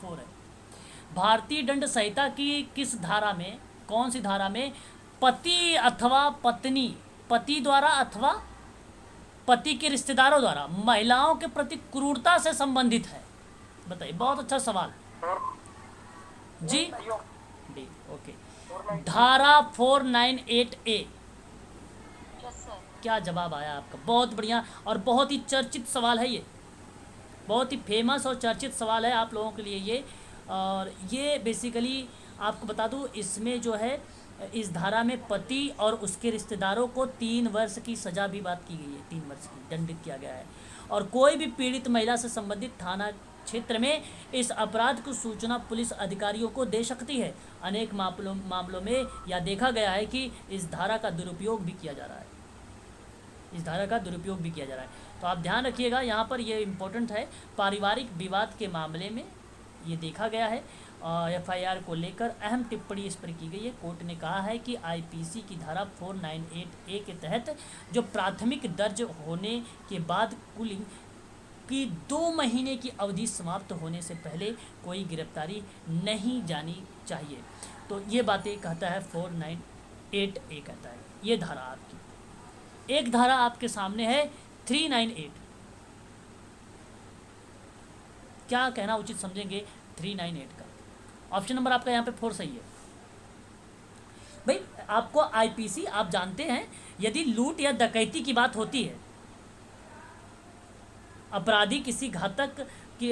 है। भारतीय दंड संहिता की किस धारा में, कौन सी धारा में पति अथवा पत्नी, पति द्वारा अथवा पति के रिश्तेदारों द्वारा महिलाओं के प्रति क्रूरता से संबंधित है? बताइए, बहुत अच्छा सवाल जी। D, okay. धारा 498A। Yes sir. क्या जवाब आया आपका? बहुत बढ़िया, और बहुत ही चर्चित सवाल है ये, बहुत ही फेमस और चर्चित सवाल है आप लोगों के लिए ये। और ये बेसिकली आपको बता दूं, इसमें जो है इस धारा में पति और उसके रिश्तेदारों को 3 वर्ष की सज़ा भी बात की गई है, 3 वर्ष की दंडित किया गया है। और कोई भी पीड़ित महिला से संबंधित थाना क्षेत्र में इस अपराध की सूचना पुलिस अधिकारियों को दे सकती है। अनेक मामलों में यह देखा गया है कि इस धारा का दुरुपयोग भी किया जा रहा है, इस धारा का दुरुपयोग भी किया जा रहा है। तो आप ध्यान रखिएगा, यहाँ पर ये इम्पोर्टेंट है। पारिवारिक विवाद के मामले में ये देखा गया है। FIR को लेकर अहम टिप्पणी इस पर की गई है। कोर्ट ने कहा है कि IPC की धारा 498A के तहत जो प्राथमिक दर्ज होने के बाद कूलिंग की 2 महीने की अवधि समाप्त होने से पहले कोई गिरफ्तारी नहीं जानी चाहिए। तो ये बातें कहता है 498A, कहता है ये धारा आपकी। एक धारा आपके सामने है 398। क्या कहना उचित समझेंगे 398 का? ऑप्शन नंबर आपका यहाँ पे 4 सही है भाई। आपको IPC आप जानते हैं, यदि लूट या डकैती की बात होती है, अपराधी किसी घातक की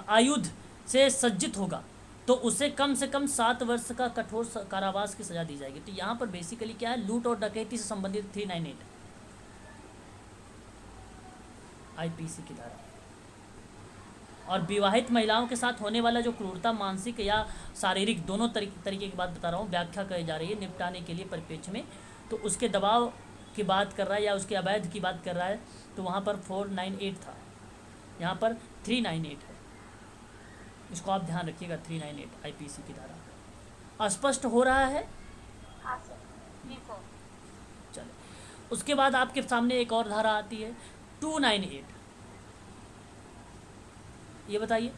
आयुध से सज्जित होगा तो उसे कम से कम 7 वर्ष का कठोर कारावास की सजा दी जाएगी। तो यहाँ पर बेसिकली क्या है, लूट और डकैती से संबंधित 398 IPC की धारा। और विवाहित महिलाओं के साथ होने वाला जो क्रूरता, मानसिक या शारीरिक, दोनों तरीके की बात बता रहा हूँ, व्याख्या करी जा रही है निपटाने के लिए परिप्रेक्ष्य में। तो उसके दबाव की बात कर रहा है या उसके अवैध की बात कर रहा है, तो वहाँ पर 498 था, यहाँ पर 398 है। इसको आप ध्यान रखिएगा, 398 IPC की धारा। स्पष्ट हो रहा है? हाँ सर, जी सर। चलो, उसके बाद आपके सामने एक और धारा आती है 298। ये बताइए।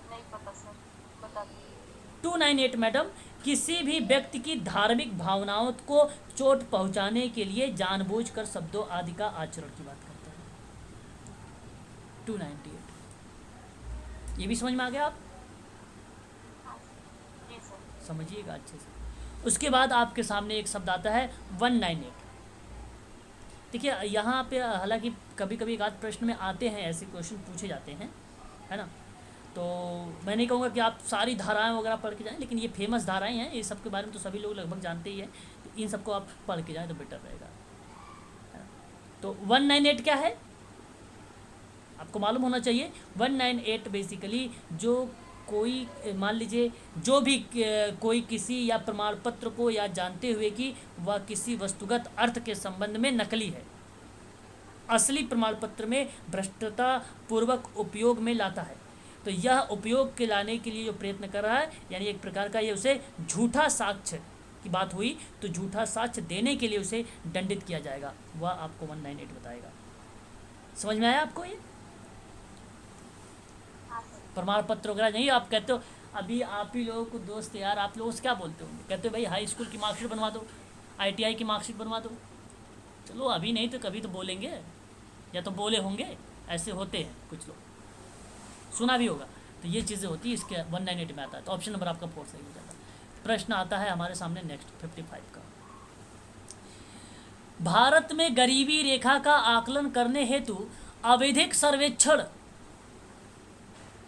नहीं पता सर, बता दीजिए। 298 मैडम, किसी भी व्यक्ति की धार्मिक भावनाओं को चोट पहुंचाने के लिए जानबूझकर शब्दों आदि का आचरण की बात करता है। 298 ये भी समझ में आ गया आप? हाँ सर, जी सर। समझिएगा अच्छे से। उसके बाद आपके सामने एक शब्द आता है 198। देखिए यहाँ पे हालांकि कभी कभी एक आध प्रश्न में आते हैं, ऐसे क्वेश्चन पूछे जाते हैं, है ना। तो मैं नहीं कहूँगा कि आप सारी धाराएं वगैरह पढ़ के जाएं, लेकिन ये फेमस धाराएं हैं, ये सब के बारे में तो सभी लोग लगभग जानते ही हैं। तो इन सबको आप पढ़ के जाएं तो बेटर रहेगा, है ना। तो 198 क्या है आपको मालूम होना चाहिए। 198 बेसिकली जो कोई मान लीजिए जो भी कोई किसी या प्रमाण पत्र को या जानते हुए कि वह किसी वस्तुगत अर्थ के संबंध में नकली है, असली प्रमाण पत्र में भ्रष्टता पूर्वक उपयोग में लाता है, तो यह उपयोग के लाने के लिए जो प्रयत्न कर रहा है, यानी एक प्रकार का ये उसे झूठा साक्ष्य की बात हुई, तो झूठा साक्ष्य देने के लिए उसे दंडित किया जाएगा। वह आपको 198 बताएगा। समझ में आया आपको ये? हाँ सर। प्रमाण पत्र वगैरह नहीं आप कहते हो, अभी आप ही लोगों को दोस्त यार आप लोगों से क्या बोलते हो, कहते हो भाई हाई स्कूल की मार्कशीट बनवा दो, ITI की मार्कशीट बनवा दो। चलो अभी नहीं तो कभी तो बोलेंगे, या तो बोले होंगे, ऐसे होते हैं कुछ लोग, सुना भी होगा। तो ये चीज़ें होती है, इसके 198 में आता है। तो ऑप्शन नंबर आपका 4 सही हो जाता है। प्रश्न आता है हमारे सामने नेक्स्ट 55 का। भारत में गरीबी रेखा का आकलन करने हेतु आवधिक सर्वेक्षण,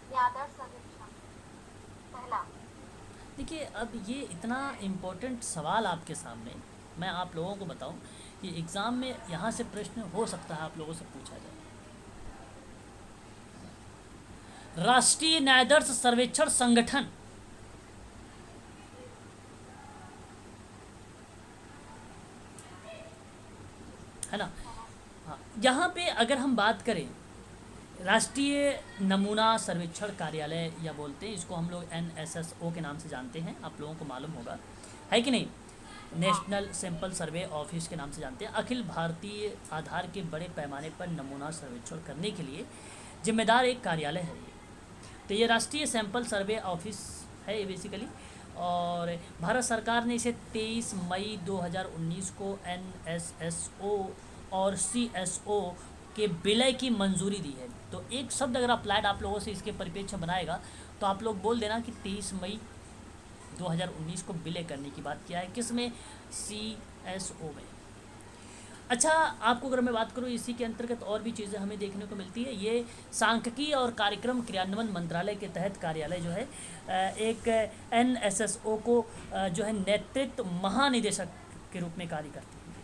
ये आदर्श सर्वेक्षण पहला। देखिए अब ये इतना इम्पोर्टेंट सवाल आपके सामने, मैं आप लोगों को बताऊं, ये एग्ज़ाम में यहाँ से प्रश्न हो सकता है आप लोगों से पूछा जाए। राष्ट्रीय न्यायाधीश सर्वेक्षण संगठन है ना। हाँ, यहाँ पे अगर हम बात करें राष्ट्रीय नमूना सर्वेक्षण कार्यालय या बोलते हैं इसको हम लोग NSSO के नाम से जानते हैं, आप लोगों को मालूम होगा है कि नहीं, नेशनल सैंपल सर्वे ऑफिस के नाम से जानते हैं। अखिल भारतीय आधार के बड़े पैमाने पर नमूना सर्वेक्षण करने के लिए जिम्मेदार एक कार्यालय है ये। तो ये राष्ट्रीय सैंपल सर्वे ऑफिस है ये बेसिकली, और भारत सरकार ने इसे 23 मई 2019 को NSSO और CSO के विलय की मंजूरी दी है। तो एक शब्द अगर अप्लाइड आप लोगों से इसके परिप्रेक्ष्य बनाएगा तो आप लोग बोल देना कि 23 मई 2019 को विलय करने की बात किया है, किस में, CSO में। अच्छा, आपको अगर मैं बात करूँ इसी के अंतर्गत और भी चीज़ें हमें देखने को मिलती है। ये सांख्यिकी और कार्यक्रम क्रियान्वयन मंत्रालय के तहत कार्यालय जो है एक NSSO को जो है नेतृत्व महानिदेशक के रूप में कार्य करती है।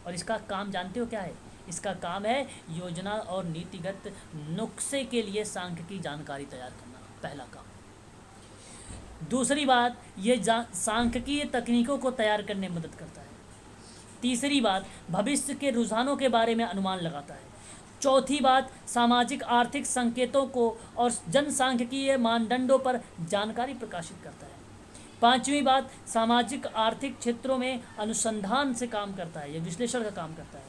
और इसका काम जानते हो क्या है? इसका काम है योजना और नीतिगत नुस्खे के लिए सांख्यिकी जानकारी तैयार करना, पहला काम। दूसरी बात, ये सांख्यिकीय तकनीकों को तैयार करने में मदद करता है। तीसरी बात, भविष्य के रुझानों के बारे में अनुमान लगाता है। चौथी बात, सामाजिक आर्थिक संकेतों को और जनसांख्यिकीय मानदंडों पर जानकारी प्रकाशित करता है। पांचवी बात, सामाजिक आर्थिक क्षेत्रों में अनुसंधान से काम करता है, यह विश्लेषण का काम करता है।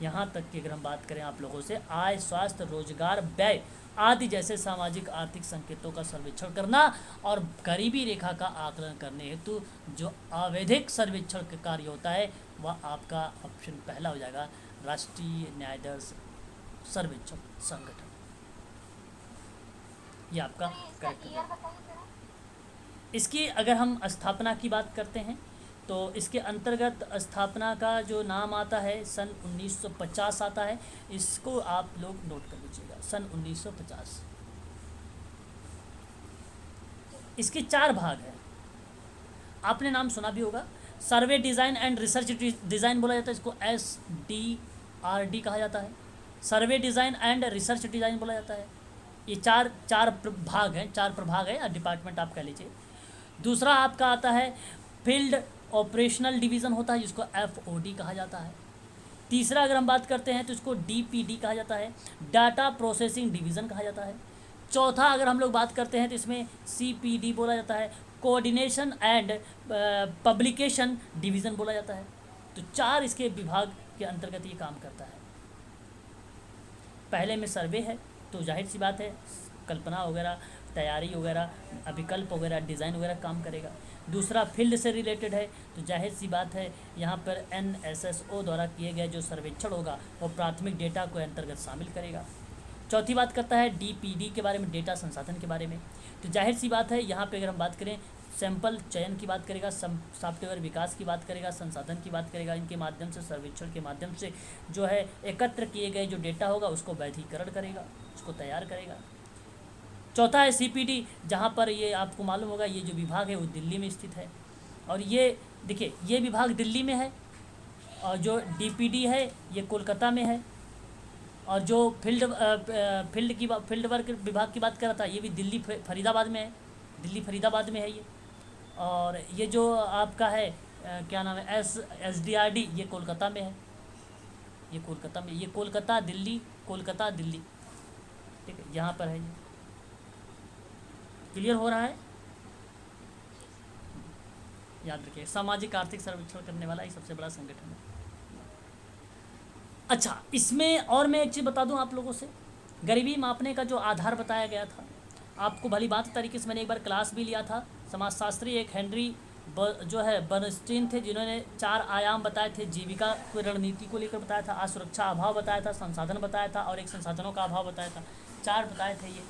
यहाँ तक कि अगर हम बात करें आप लोगों से आय, स्वास्थ्य, रोजगार, व्यय आदि जैसे सामाजिक आर्थिक संकेतों का सर्वेक्षण करना और गरीबी रेखा का आकलन करने हेतु जो आवधिक सर्वेक्षण का कार्य होता है वह आपका ऑप्शन पहला हो जाएगा, राष्ट्रीय न्यायाधीश सर्वेक्षण संगठन। ये आपका इसका करेक्ट ईयर बताइए जरा। इसकी अगर हम स्थापना की बात करते हैं तो इसके अंतर्गत स्थापना का जो नाम आता है सन 1950 आता है, इसको आप लोग नोट कर लीजिएगा, सन 1950। इसके 4 भाग हैं, आपने नाम सुना भी होगा। सर्वे डिज़ाइन एंड रिसर्च डिज़ाइन बोला जाता है, इसको SDRD कहा जाता है। सर्वे डिज़ाइन एंड रिसर्च डिज़ाइन बोला जाता है। ये चार भाग हैं, 4 प्रभाग है, डिपार्टमेंट आप कह लीजिए। दूसरा आपका आता है फील्ड ऑपरेशनल डिवीज़न होता है, जिसको FOD कहा जाता है। तीसरा अगर हम बात करते हैं तो इसको DPD कहा जाता है, डाटा प्रोसेसिंग डिवीज़न कहा जाता है। चौथा अगर हम लोग बात करते हैं तो इसमें CPD बोला जाता है, कोऑर्डिनेशन एंड पब्लिकेशन डिवीज़न बोला जाता है। तो 4 इसके विभाग के अंतर्गत ये काम करता है। पहले में सर्वे है तो जाहिर सी बात है कल्पना वगैरह, तैयारी वगैरह, अभिकल्प वगैरह, डिज़ाइन वगैरह काम करेगा। दूसरा फील्ड से रिलेटेड है तो जाहिर सी बात है यहाँ पर NSSO द्वारा किए गए जो सर्वेक्षण होगा वो प्राथमिक डेटा को अंतर्गत शामिल करेगा। चौथी बात करता है DPD के बारे में, डेटा संसाधन के बारे में। तो जाहिर सी बात है यहाँ पे अगर हम बात करें सैंपल चयन की बात करेगा, सॉफ्टवेयर विकास की बात करेगा, संसाधन की बात करेगा। इनके माध्यम से, सर्वेक्षण के माध्यम से जो है एकत्र किए गए जो डेटा होगा उसको वैधीकरण करेगा, उसको तैयार करेगा। चौथा है CPD, जहाँ पर ये आपको मालूम होगा ये जो विभाग है वो दिल्ली में स्थित है। और ये देखिए ये विभाग दिल्ली में है और जो DPD है ये कोलकाता में है। और जो फील्ड वर्क विभाग की बात कर रहा था, ये भी दिल्ली फरीदाबाद में है, दिल्ली फरीदाबाद में है ये। और ये जो आपका है क्या नाम है, SDRD, ये कोलकाता में है, ये कोलकाता में, ये कोलकाता दिल्ली, कोलकाता दिल्ली, ठीक है, यहाँ पर है ये। क्लियर हो रहा है? याद रखिए, सामाजिक आर्थिक सर्वेक्षण करने वाला ये सबसे बड़ा संगठन है। अच्छा, इसमें और मैं एक चीज़ बता दूं आप लोगों से, गरीबी मापने का जो आधार बताया गया था आपको भली बात तरीके से मैंने एक बार क्लास भी लिया था। समाजशास्त्री एक हेनरी जो है बर्नस्टीन थे, जिन्होंने 4 आयाम बताए थे, जीविका की रणनीति को लेकर बताया था, असुरक्षा अभाव बताया था, संसाधन बताया था, और एक संसाधनों का अभाव बताया था। 4 बताए थे ये।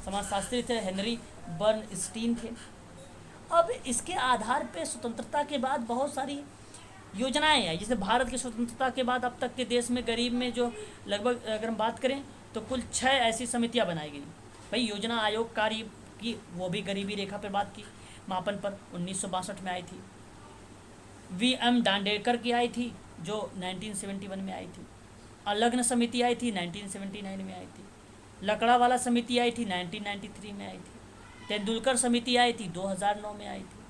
समाजशास्त्री थे हेनरी बर्नस्टीन थे। अब इसके आधार पे स्वतंत्रता के बाद बहुत सारी योजनाएं आई, जैसे भारत की स्वतंत्रता के बाद अब तक के देश में गरीब में जो लगभग अगर हम बात करें तो कुल 6 ऐसी समितियां बनाई गई। भाई योजना आयोग कार्य की, वो भी गरीबी रेखा पर बात की, मापन पर 1962 में आई थी। VM दांडेकर की आई थी जो 1971 में आई थी। अलग्न समिति आई थी 1979 में आई थी। लकड़ावाला समिति आई थी 1993 में आई थी। तेंदुलकर समिति आई थी 2009 में आई थी।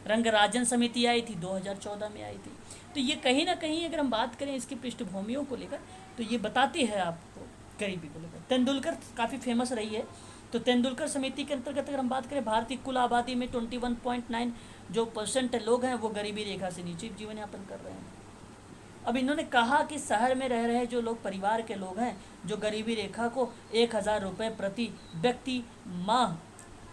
रंगराजन समिति आई थी 2014 में आई थी। तो ये कहीं ना कहीं अगर हम बात करें इसकी पृष्ठभूमियों को लेकर तो ये बताती है आपको गरीबी को लेकर। तेंदुलकर काफ़ी फेमस रही है, तो तेंदुलकर समिति के अंतर्गत अगर हम बात करें भारतीय कुल आबादी में 21.9 जो % लोग हैं वो गरीबी रेखा से नीचे जीवन यापन कर रहे हैं। अब इन्होंने कहा कि शहर में रह रहे जो लोग परिवार के लोग हैं जो गरीबी रेखा को 1000 रुपये प्रति व्यक्ति माह,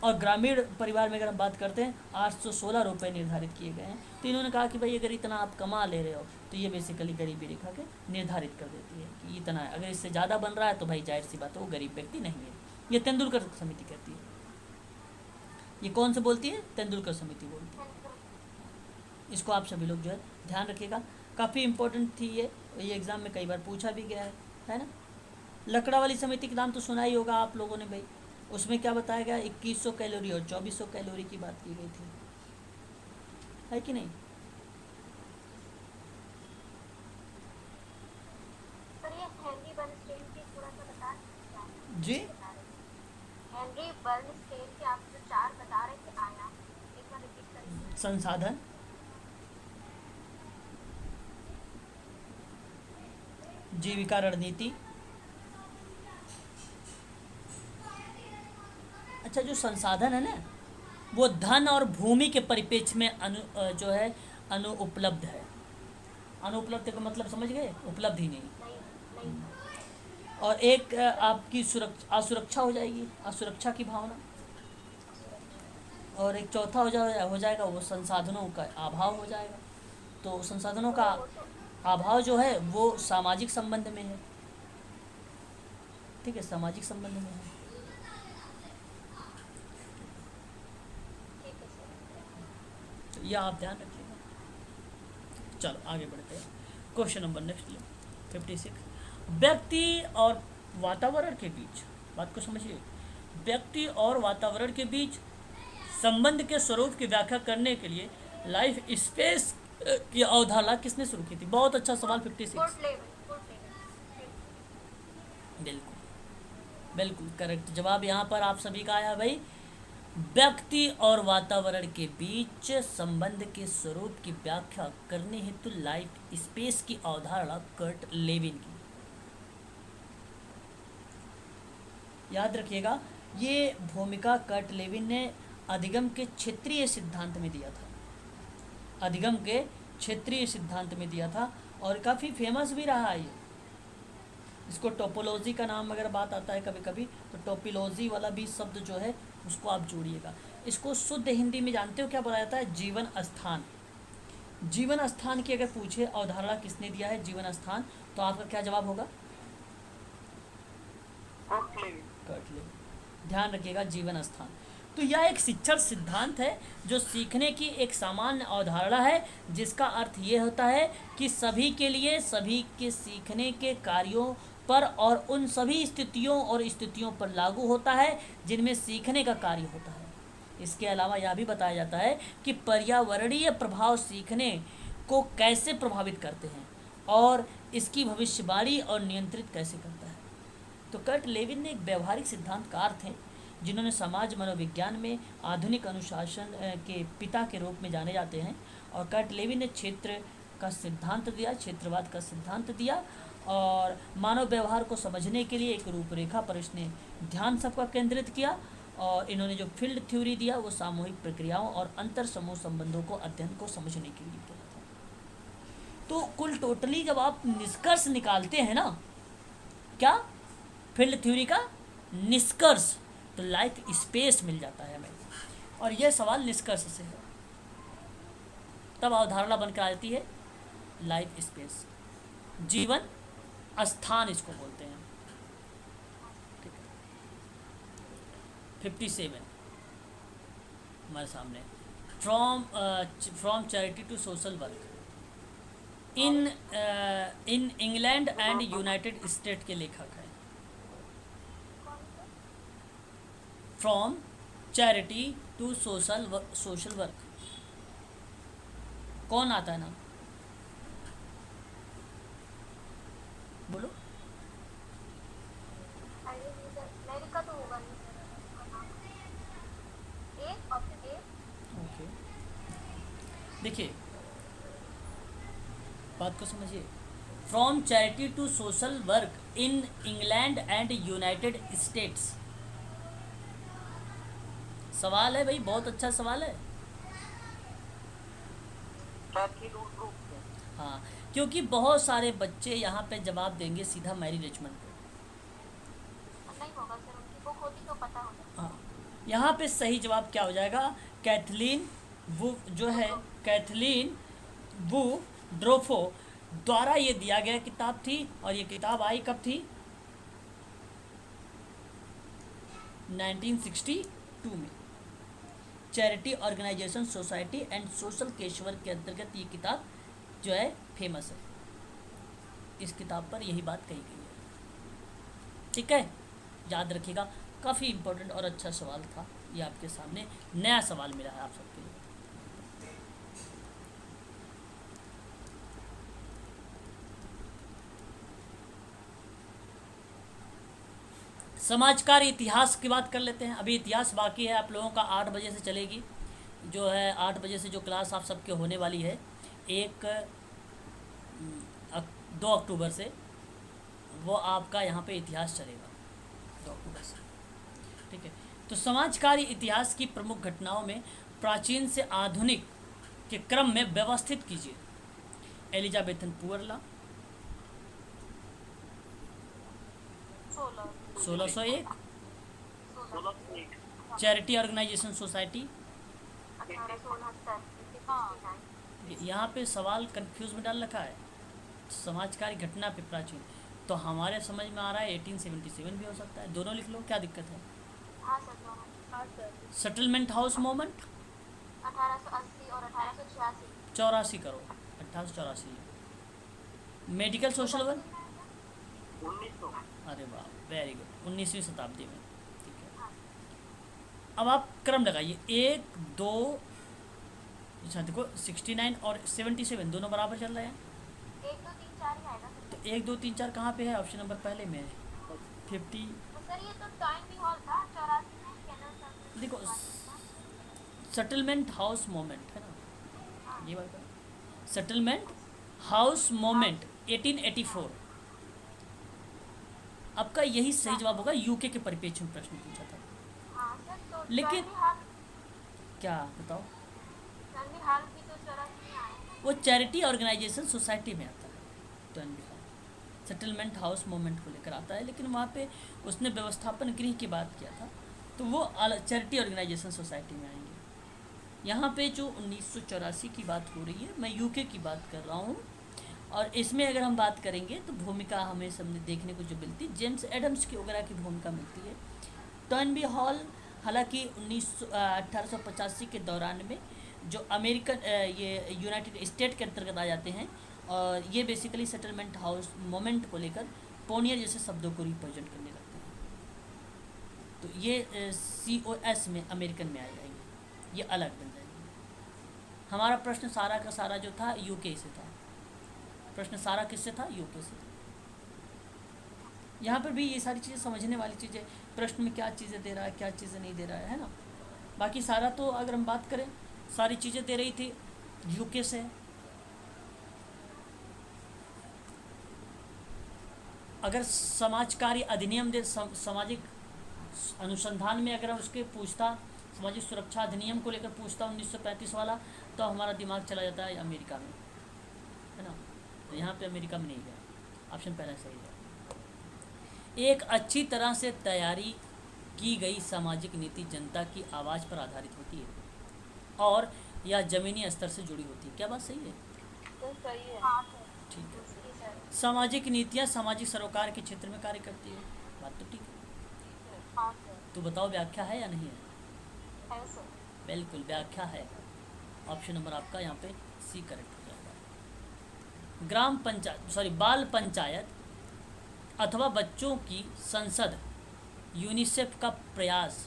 और ग्रामीण परिवार में अगर हम बात करते हैं 816 रुपये निर्धारित किए गए हैं। तो इन्होंने कहा कि भाई अगर इतना आप कमा ले रहे हो तो ये बेसिकली गरीबी रेखा के निर्धारित कर देती है कि इतना है, अगर इससे ज़्यादा बन रहा है तो भाई जाहिर सी बात है वो गरीब व्यक्ति नहीं है। ये तेंदुलकर समिति कहती है। ये कौन से बोलती है? तेंदुलकर समिति बोलती है। इसको आप सभी लोग जो है ध्यान रखिएगा, काफ़ी इंपॉर्टेंट थी ये एग्ज़ाम में कई बार पूछा भी गया है ना। लकड़ा वाली समिति का नाम तो सुना ही होगा आप लोगों ने भाई। उसमें क्या बताया गया, 2100 कैलोरी और 2400 कैलोरी की बात की गई थी, है कि नहीं? पर ये हेनरी बर्नस्टीन की थोड़ा सा बता सकते हैं? जी, हेनरी बर्नस्टीन के आप जो 4 बता रहे थे आयाम, एक बार रिपीट करिए। संसाधन, जीविका रणनीति। अच्छा, जो संसाधन है ना वो धन और भूमि के परिप्रेक्ष्य में अनुपलब्ध है। अनुपलब्ध का मतलब समझ गए? उपलब्ध ही नहीं। नहीं। और एक आपकी असुरक्षा हो जाएगी, असुरक्षा की भावना। और एक चौथा हो जाएगा वो संसाधनों का अभाव हो जाएगा। तो संसाधनों का अभाव जो है वो सामाजिक संबंध में है, ठीक है, सामाजिक संबंध में है। तो यह आप ध्यान रखिएगा। चलो आगे बढ़ते हैं। Question number next 56। व्यक्ति और वातावरण के बीच, बात को समझिए, व्यक्ति और वातावरण के बीच संबंध के स्वरूप की व्याख्या करने के लिए लाइफ स्पेस की अवधारणा किसने शुरू की थी? बहुत अच्छा सवाल 56। बिल्कुल बिल्कुल करेक्ट जवाब यहाँ पर आप सभी का आया भाई। व्यक्ति और वातावरण के बीच संबंध के स्वरूप की व्याख्या करने हेतु लाइफ स्पेस की अवधारणा कर्ट लेविन की। याद रखिएगा, ये भूमिका कर्ट लेविन ने अधिगम के क्षेत्रीय सिद्धांत में दिया था। अधिगम के क्षेत्रीय सिद्धांत में दिया था और काफ़ी फेमस भी रहा है ये। इसको टोपोलॉजी का नाम अगर बात आता है कभी कभी तो टोपोलॉजी वाला भी शब्द जो है उसको आप जोड़िएगा। इसको शुद्ध हिंदी में जानते हो क्या बोला जाता है? जीवन स्थान। जीवन स्थान की अगर पूछे अवधारणा किसने दिया है जीवन स्थान, तो आपका क्या जवाब होगा? Kurt Lewin. ध्यान रखिएगा, जीवन स्थान। तो यह एक शिक्षण सिद्धांत है जो सीखने की एक सामान्य अवधारणा है, जिसका अर्थ ये होता है कि सभी के लिए सभी के सीखने के कार्यों पर और उन सभी स्थितियों पर लागू होता है जिनमें सीखने का कार्य होता है। इसके अलावा यह भी बताया जाता है कि पर्यावरणीय प्रभाव सीखने को कैसे प्रभावित करते हैं और इसकी भविष्यवाणी और नियंत्रित कैसे करता है। तो कर्ट लेविन ने एक व्यवहारिक सिद्धांतकार थे जिन्होंने समाज मनोविज्ञान में आधुनिक अनुशासन के पिता के रूप में जाने जाते हैं। और कर्ट लेविन ने क्षेत्र का सिद्धांत दिया, क्षेत्रवाद का सिद्धांत दिया और मानव व्यवहार को समझने के लिए एक रूपरेखा पर इसने ध्यान सबका केंद्रित किया। और इन्होंने जो फील्ड थ्योरी दिया वो सामूहिक प्रक्रियाओं और अंतर समूह संबंधों को अध्ययन को समझने के लिए दिया था। तो कुल टोटली जब आप निष्कर्ष निकालते हैं ना, क्या फील्ड थ्योरी का निष्कर्ष, तो लाइफ स्पेस मिल जाता है हमें। और यह सवाल निष्कर्ष से है, तब अवधारणा बनकर आती है लाइफ स्पेस, जीवन स्थान इसको बोलते हैं। ठीक है, 57 हमारे सामने, from charity to social work in England and United State के लेखक हैं। From charity to social work कौन आता है नाम, बोलो। अमेरिका तो होगा नहीं सर। एक ऑप्शन ए। ओके, देखिए बात को समझिए। From charity to social work in England and United States, सवाल है भाई, बहुत अच्छा सवाल है। रूप से हाँ, क्योंकि बहुत सारे बच्चे यहाँ पे जवाब देंगे सीधा मैरी रिचमंड को। नहीं होगा सर, उनकी बुक होती तो पता हो जाता। हाँ, यहाँ पे सही जवाब क्या हो जाएगा, कैथलीन वो जो है, कैथलीन वो ड्रोफो द्वारा ये दिया गया किताब थी। और ये किताब आई कब थी, 1962 में। Charity organisation society and social casework के अंतर्गत ये किताब जो है फेमस है। इस किताब पर यही बात कही गई है। ठीक है, याद रखिएगा, काफ़ी इम्पोर्टेंट और अच्छा सवाल था ये, आपके सामने नया सवाल मिला है आप सबके लिए। समाजकार्य इतिहास की बात कर लेते हैं। अभी इतिहास बाकी है, आप लोगों का 8 बजे से चलेगी, जो है 8 बजे से जो क्लास आप सबके होने वाली है, 2 अक्टूबर से वो आपका यहाँ पे इतिहास चलेगा, 2 अक्टूबर से। ठीक है, तो समाजकार्य इतिहास की प्रमुख घटनाओं में प्राचीन से आधुनिक के क्रम में व्यवस्थित कीजिए। Elizabethan poor law 1601, 1601 charity organisation society. 1869। यहाँ पे सवाल कंफ्यूज में डाल रखा है, समाजकारी घटना पे प्राचीन, तो हमारे समझ में आ रहा है 1877 भी हो सकता है, दोनों लिख लो, क्या दिक्कत है। हाँ सर, दोनों। हाँ सर। सेटलमेंट हाउस मूवमेंट 1880 और 1886। 84 करो, 1884। मेडिकल सोशल वर्क, 1900 अरे वाह, वेरी गुड, 19वीं शताब्दी में। ठीक है, अब आप क्रम लगाइए, 1 2, अच्छा देखो 69 और 77 दोनों बराबर चल रहे हैं। 1 2 3 4 ही आएगा तो सर। 1 2 3 4 कहाँ पे है, ऑप्शन नंबर पहले में है 50। तो सर ये तो टाइम भी हॉल था 84 में, कैनल सर। देखो सेटलमेंट हाउस मूवमेंट है ना, ये बात है, सेटलमेंट हाउस मूवमेंट 1884। आपका यही सही जवाब होगा, यूके के परिप्रेक्ष्य में प्रश्न पूछा था। हाँ सर, तो लेकिन- टर्नबी हॉल, क्या बताओ, टर्नबी हॉल भी तो 84 में आया है। वो चैरिटी ऑर्गेनाइजेशन सोसाइटी में आता है, तो सेटलमेंट हाउस मूवमेंट को लेकर आता है, लेकिन वहाँ पे उसने व्यवस्थापन गृह की बात किया था, तो वो चैरिटी ऑर्गेनाइजेशन सोसाइटी में आएंगे। यहाँ पे जो 1984 की बात हो रही है, मैं यूके की बात कर रहा हूँ। और इसमें अगर हम बात करेंगे तो भूमिका हमें सामने देखने को जो मिलती है, जेम्स एडम्स की वगैरह की भूमिका मिलती है। टर्नबी हॉल हालांकि 1885 के दौरान में जो अमेरिकन ये यूनाइटेड स्टेट के अंतर्गत आ जाते हैं, और ये बेसिकली सेटलमेंट हाउस मोमेंट को लेकर पोनियर जैसे शब्दों को रिप्रेजेंट करने लगते हैं। तो ये COS में अमेरिकन में आ जाएंगे, ये अलग बन जाएंगे। हमारा प्रश्न सारा का सारा जो था यूके से था, प्रश्न सारा किससे था, यूके से। यहाँ पर भी ये सारी चीज़ें समझने वाली चीज़ें, प्रश्न में क्या चीज़ें दे रहा है, क्या चीज़ें नहीं दे रहा है ना। बाकी सारा तो अगर हम बात करें, सारी चीज़ें दे रही थी यूके से। अगर समाजकारी अधिनियम दे, सामाजिक अनुसंधान में अगर हम उसके पूछता, सामाजिक सुरक्षा अधिनियम को लेकर पूछता 1935 वाला, तो हमारा दिमाग चला जाता है अमेरिका में, है ना। तो यहाँ पे अमेरिका में नहीं गया, ऑप्शन पहला सही है। एक अच्छी तरह से तैयारी की गई सामाजिक नीति जनता की आवाज़ पर आधारित होती है और यह ज़मीनी स्तर से जुड़ी होती है। क्या बात सही है? तो सही है। ठीक है। जी सर। सामाजिक नीतियाँ सामाजिक सरोकार के क्षेत्र में कार्य करती है। बात तो ठीक है। हाँ सर। तो बताओ व्याख्या है या नहीं है? है सर। बिल्कुल व्याख्या है। ऑप्शन नंबर आपका यहाँ पे सी करेक्ट हो जाएगा। ग्राम पंचायत, सॉरी, बाल पंचायत अथवा बच्चों की संसद यूनिसेफ का प्रयास,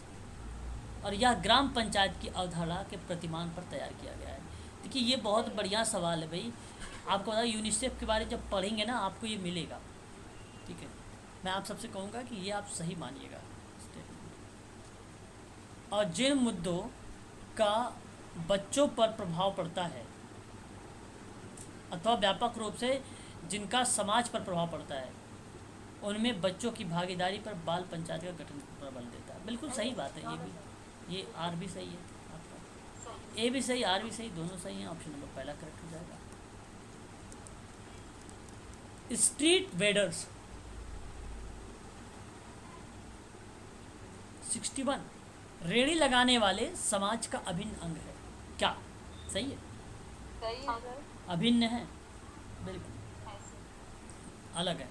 और यह ग्राम पंचायत की अवधारणा के प्रतिमान पर तैयार किया गया है। देखिए ये बहुत बढ़िया सवाल है भाई। आपको पता है यूनिसेफ के बारे में जब पढ़ेंगे ना आपको ये मिलेगा, ठीक है। मैं आप सबसे कहूँगा कि ये आप सही मानिएगा। और जिन मुद्दों का बच्चों पर प्रभाव पड़ता है अथवा व्यापक रूप से जिनका समाज पर प्रभाव पड़ता है, उनमें बच्चों की भागीदारी पर बाल पंचायत का गठन पर बल देता है। बिल्कुल सही बात है। ये आर भी सही है आपका, ए भी सही, आर भी सही, दोनों सही हैं। ऑप्शन नंबर पहला करेक्ट हो जाएगा। स्ट्रीट वेडर्स 61 रेड़ी लगाने वाले समाज का अभिन्न अंग है। क्या सही है? सही है सर। अभिन्न है, बिल्कुल अलग है।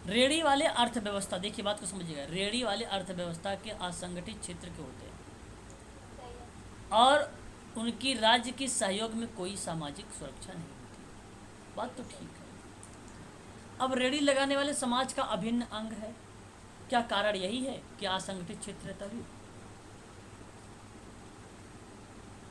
रेड़ी वाले अर्थव्यवस्था, देखिए बात को समझिएगा, रेड़ी वाले अर्थव्यवस्था के असंगठित क्षेत्र के होते हैं सही है। और उनकी राज्य की सहयोग में कोई सामाजिक सुरक्षा नहीं होती। बात तो ठीक है। अब रेड़ी लगाने वाले समाज का अभिन्न अंग है, क्या कारण यही है कि असंगठित क्षेत्र है तभी?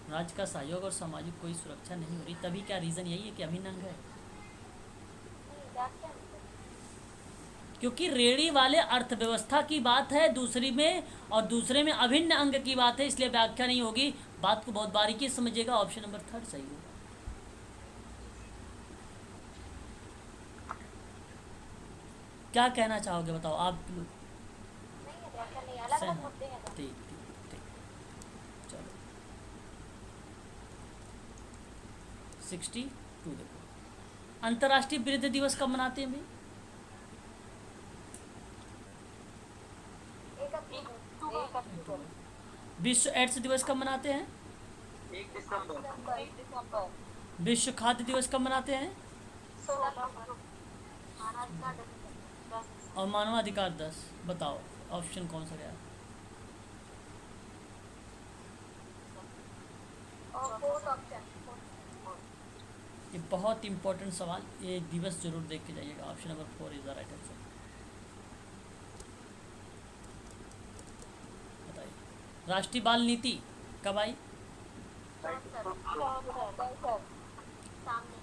राज्य का सहयोग और सामाजिक कोई सुरक्षा नहीं हो रही तभी? क्या रीज़न यही है कि अभिन्न अंग है? नहीं, व्याख्या नहीं सर। क्योंकि रेड़ी वाले अर्थव्यवस्था की बात है दूसरी में, और दूसरे में अभिन्न अंग की बात है, इसलिए व्याख्या नहीं होगी। बात को बहुत बारीकी से समझिएगा। ऑप्शन नंबर थर्ड सही होगा। क्या कहना चाहोगे बताओ आप लोग? नहीं है व्याख्या नहीं, अलग अलग मुद्दे हैं सर। ठीक ठीक ठीक, चलो 62 देखो। अंतर्राष्ट्रीय वृद्ध दिवस कब मनाते हैं भाई? 1 अक्टूबर। विश्व एड्स दिवस कब मनाते हैं? 1 दिसंबर। 1 दिसंबर। विश्व खाद्य दिवस कब मनाते हैं? 16 नवंबर। मानवाधिकार दिवस 10 और मानवाधिकार 10। बताओ ऑप्शन कौन सा गया? और 4th ऑप्शन। ये बहुत इंपॉर्टेंट सवाल, ये दिवस जरूर देख के जाइएगा। Option number 4 is the right answer. बताइए राष्ट्रीय बाल नीति कब आई? सामने।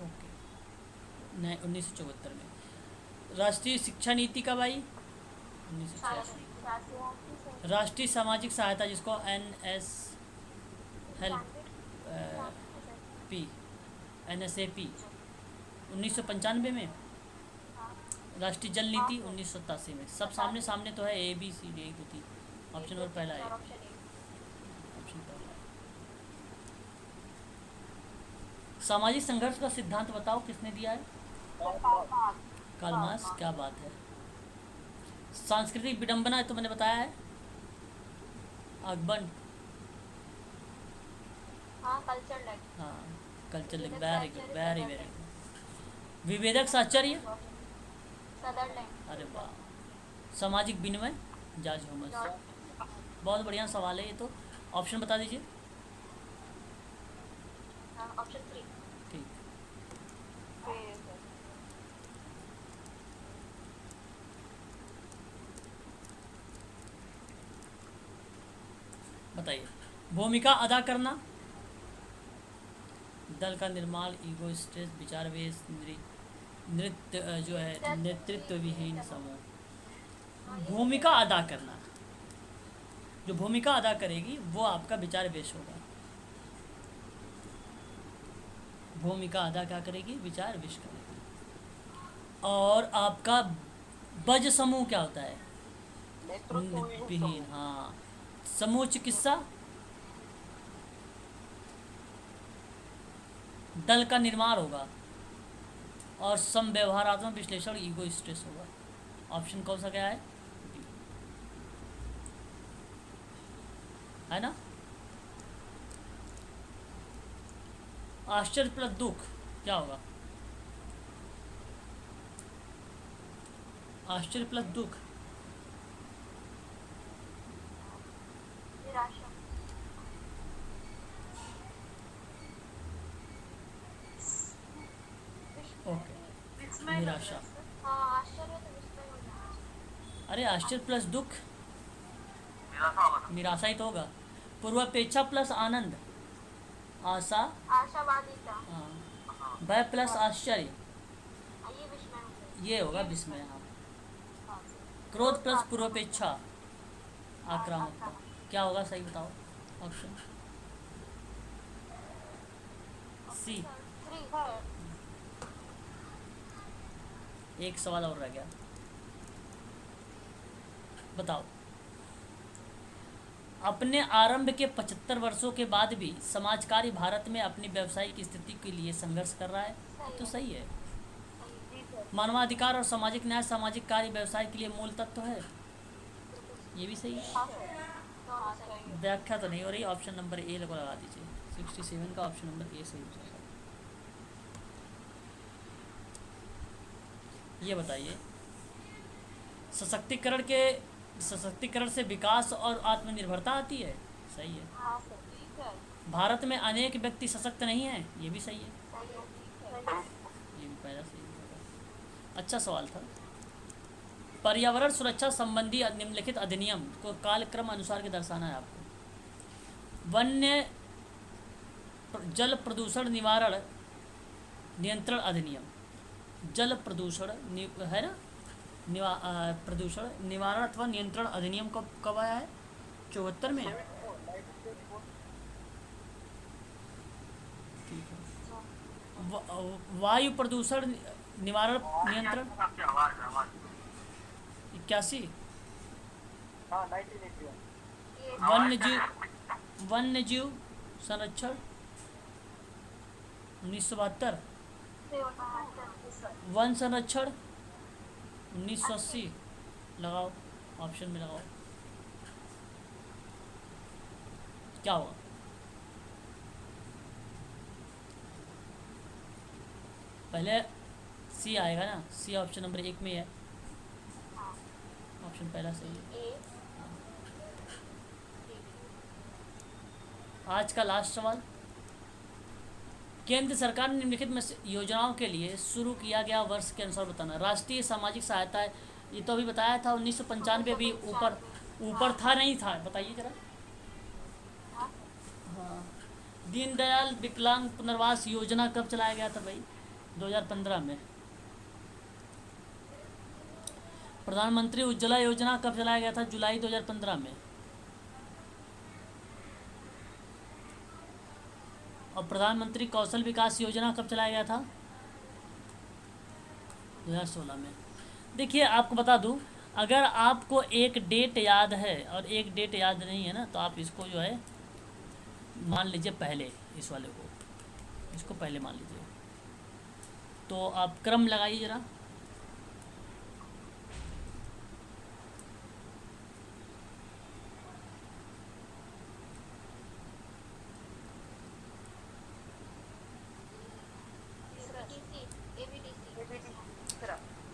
ओके, नहीं 1974 में। राष्ट्रीय शिक्षा नीति कब आई? 1986। राष्ट्रीय सामाजिक सहायता जिसको NSAP 1995 में। राष्ट्रीय जल नीति 1987 में। सब सामने सामने तो है, ABCD यही तो थी। ऑप्शन नंबर पहला है। ऑप्शन पहला है। सामाजिक संघर्ष का सिद्धांत बताओ किसने दिया है? Karl Marx. क्या बात है। सांस्कृतिक विडंबना है तो मैंने बताया है अकबर। हाँ कल्चर लाइक। हाँ culture, very good, very very good. विभेदक साहचर्य, सदरलैंड। अरे वाह। सामाजिक विनिमय, जॉर्ज होमस। बहुत बढ़िया सवाल है ये तो। ऑप्शन बता दीजिए। ऑप्शन 3। ठीक, बताइए। भूमिका अदा करना, दल का निर्माण, ईगो स्ट्रेस, विचार वेश, नृत्य जो है नेतृत्व विहीन समूह। भूमिका अदा करना, जो भूमिका अदा करेगी वो आपका विचार वेश होगा। भूमिका अदा क्या करेगी? विचार विश करेगी। और आपका बज समूह क्या होता है? नेतृत्व विहीन। हाँ, समूह चिकित्सा दल का निर्माण होगा। और समव्यवहारात्मक विश्लेषण ईगो स्ट्रेस होगा। ऑप्शन कौन सा क्या है? है ना? आश्चर्य प्लस दुख क्या होगा? आश्चर्य प्लस दुख निराशा। ओके, निराशा। हाँ, आश्चर्य तो विस्मय हो जाना। अरे आश्चर्य प्लस दुख निराशा ही तो होगा। पूर्वापेक्षा प्लस आनंद आशा। आशावादिता। हाँ, भय प्लस आश्चर्य ये विस्मय हो जाएगा। ये होगा विस्मय। हाँ, क्रोध प्लस पूर्वापेक्षा आक्रामकता क्या होगा? सही बताओ ऑप्शन सी। 3 एक सवाल और रह गया, बताओ। अपने आरंभ के 75 वर्षों के बाद भी समाज कार्य भारत में अपनी व्यावसायिक स्थिति के लिए संघर्ष कर रहा है। तो सही है। मानवाधिकार और सामाजिक न्याय सामाजिक कार्य व्यवसाय के लिए मूल तत्व है। ये भी सही है। व्याख्या तो नहीं हो रही। ऑप्शन नंबर ए को लगा दीजिए। 67 का ऑप्शन नंबर ए सही हो जाएगा। ये बताइए, सशक्तिकरण से विकास और आत्मनिर्भरता आती है। सही है। भारत में अनेक व्यक्ति सशक्त नहीं हैं। ये भी सही है। ये भी पहला सही है। अच्छा सवाल था। पर्यावरण सुरक्षा संबंधी निम्नलिखित अधिनियम को कालक्रम अनुसार के दर्शाना है आपको। वन्य जल प्रदूषण निवारण नियंत्रण अधिनियम। जल प्रदूषण है ना, प्रदूषण निवारण अथवा नियंत्रण अधिनियम कब आया है? 74 में। वायु प्रदूषण निवारण नियंत्रण 81। वन्य जीव संरक्षण 1972। वन संरक्षण 1980। लगाओ, ऑप्शन में लगाओ क्या होगा? पहले सी आएगा ना। सी ऑप्शन नंबर 1 में है। ऑप्शन पहला सही है। आज का लास्ट सवाल। केंद्र सरकार ने निम्नलिखित में से योजनाओं के लिए शुरू किया गया वर्ष के अनुसार बताना। राष्ट्रीय सामाजिक सहायता, ये तो अभी बताया था। 1995 भी ऊपर था नहीं था? बताइए जरा। हाँ, दीनदयाल विकलांग पुनर्वास योजना कब चलाया गया था भाई? 2015 में। प्रधानमंत्री उज्ज्वला योजना कब चलाया गया था? जुलाई 2015 में। और प्रधानमंत्री कौशल विकास योजना कब चलाया गया था? 2016 में। देखिए आपको बता दूं, अगर आपको एक डेट याद है और एक डेट याद नहीं है ना, तो आप इसको जो है मान लीजिए पहले, इस वाले को, इसको पहले मान लीजिए। तो आप क्रम लगाइए जरा।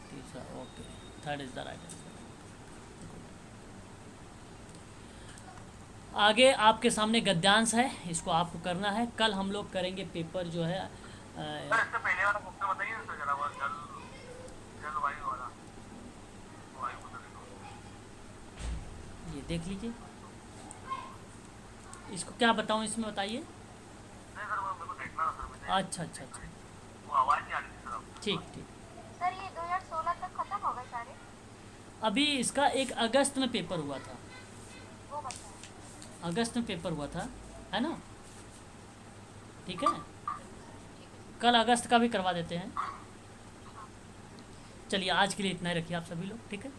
तीसरा, okay, third is the right answer. आगे आपके सामने गद्यांश है, इसको आपको करना है। कल हम लोग करेंगे पेपर जो है इससे पहले वाला क्वेश्चन बताइए ना जरा, वो जलवायु वाला। ये देख लीजिए। इसको क्या बताऊं इसमें, बताइए। नहीं सर, वो मेरे को देखना था सर। अच्छा अच्छा अच्छा, वो आवाज़ नहीं आ रही थी सर। ठीक ठीक। अभी इसका 1 अगस्त में पेपर हुआ था, वो बताएं। अगस्त में पेपर हुआ था, है ना? ठीक है, ठीक है। कल अगस्त का भी करवा देते हैं। चलिए आज के लिए इतना ही रखिए आप सभी लोग, ठीक है।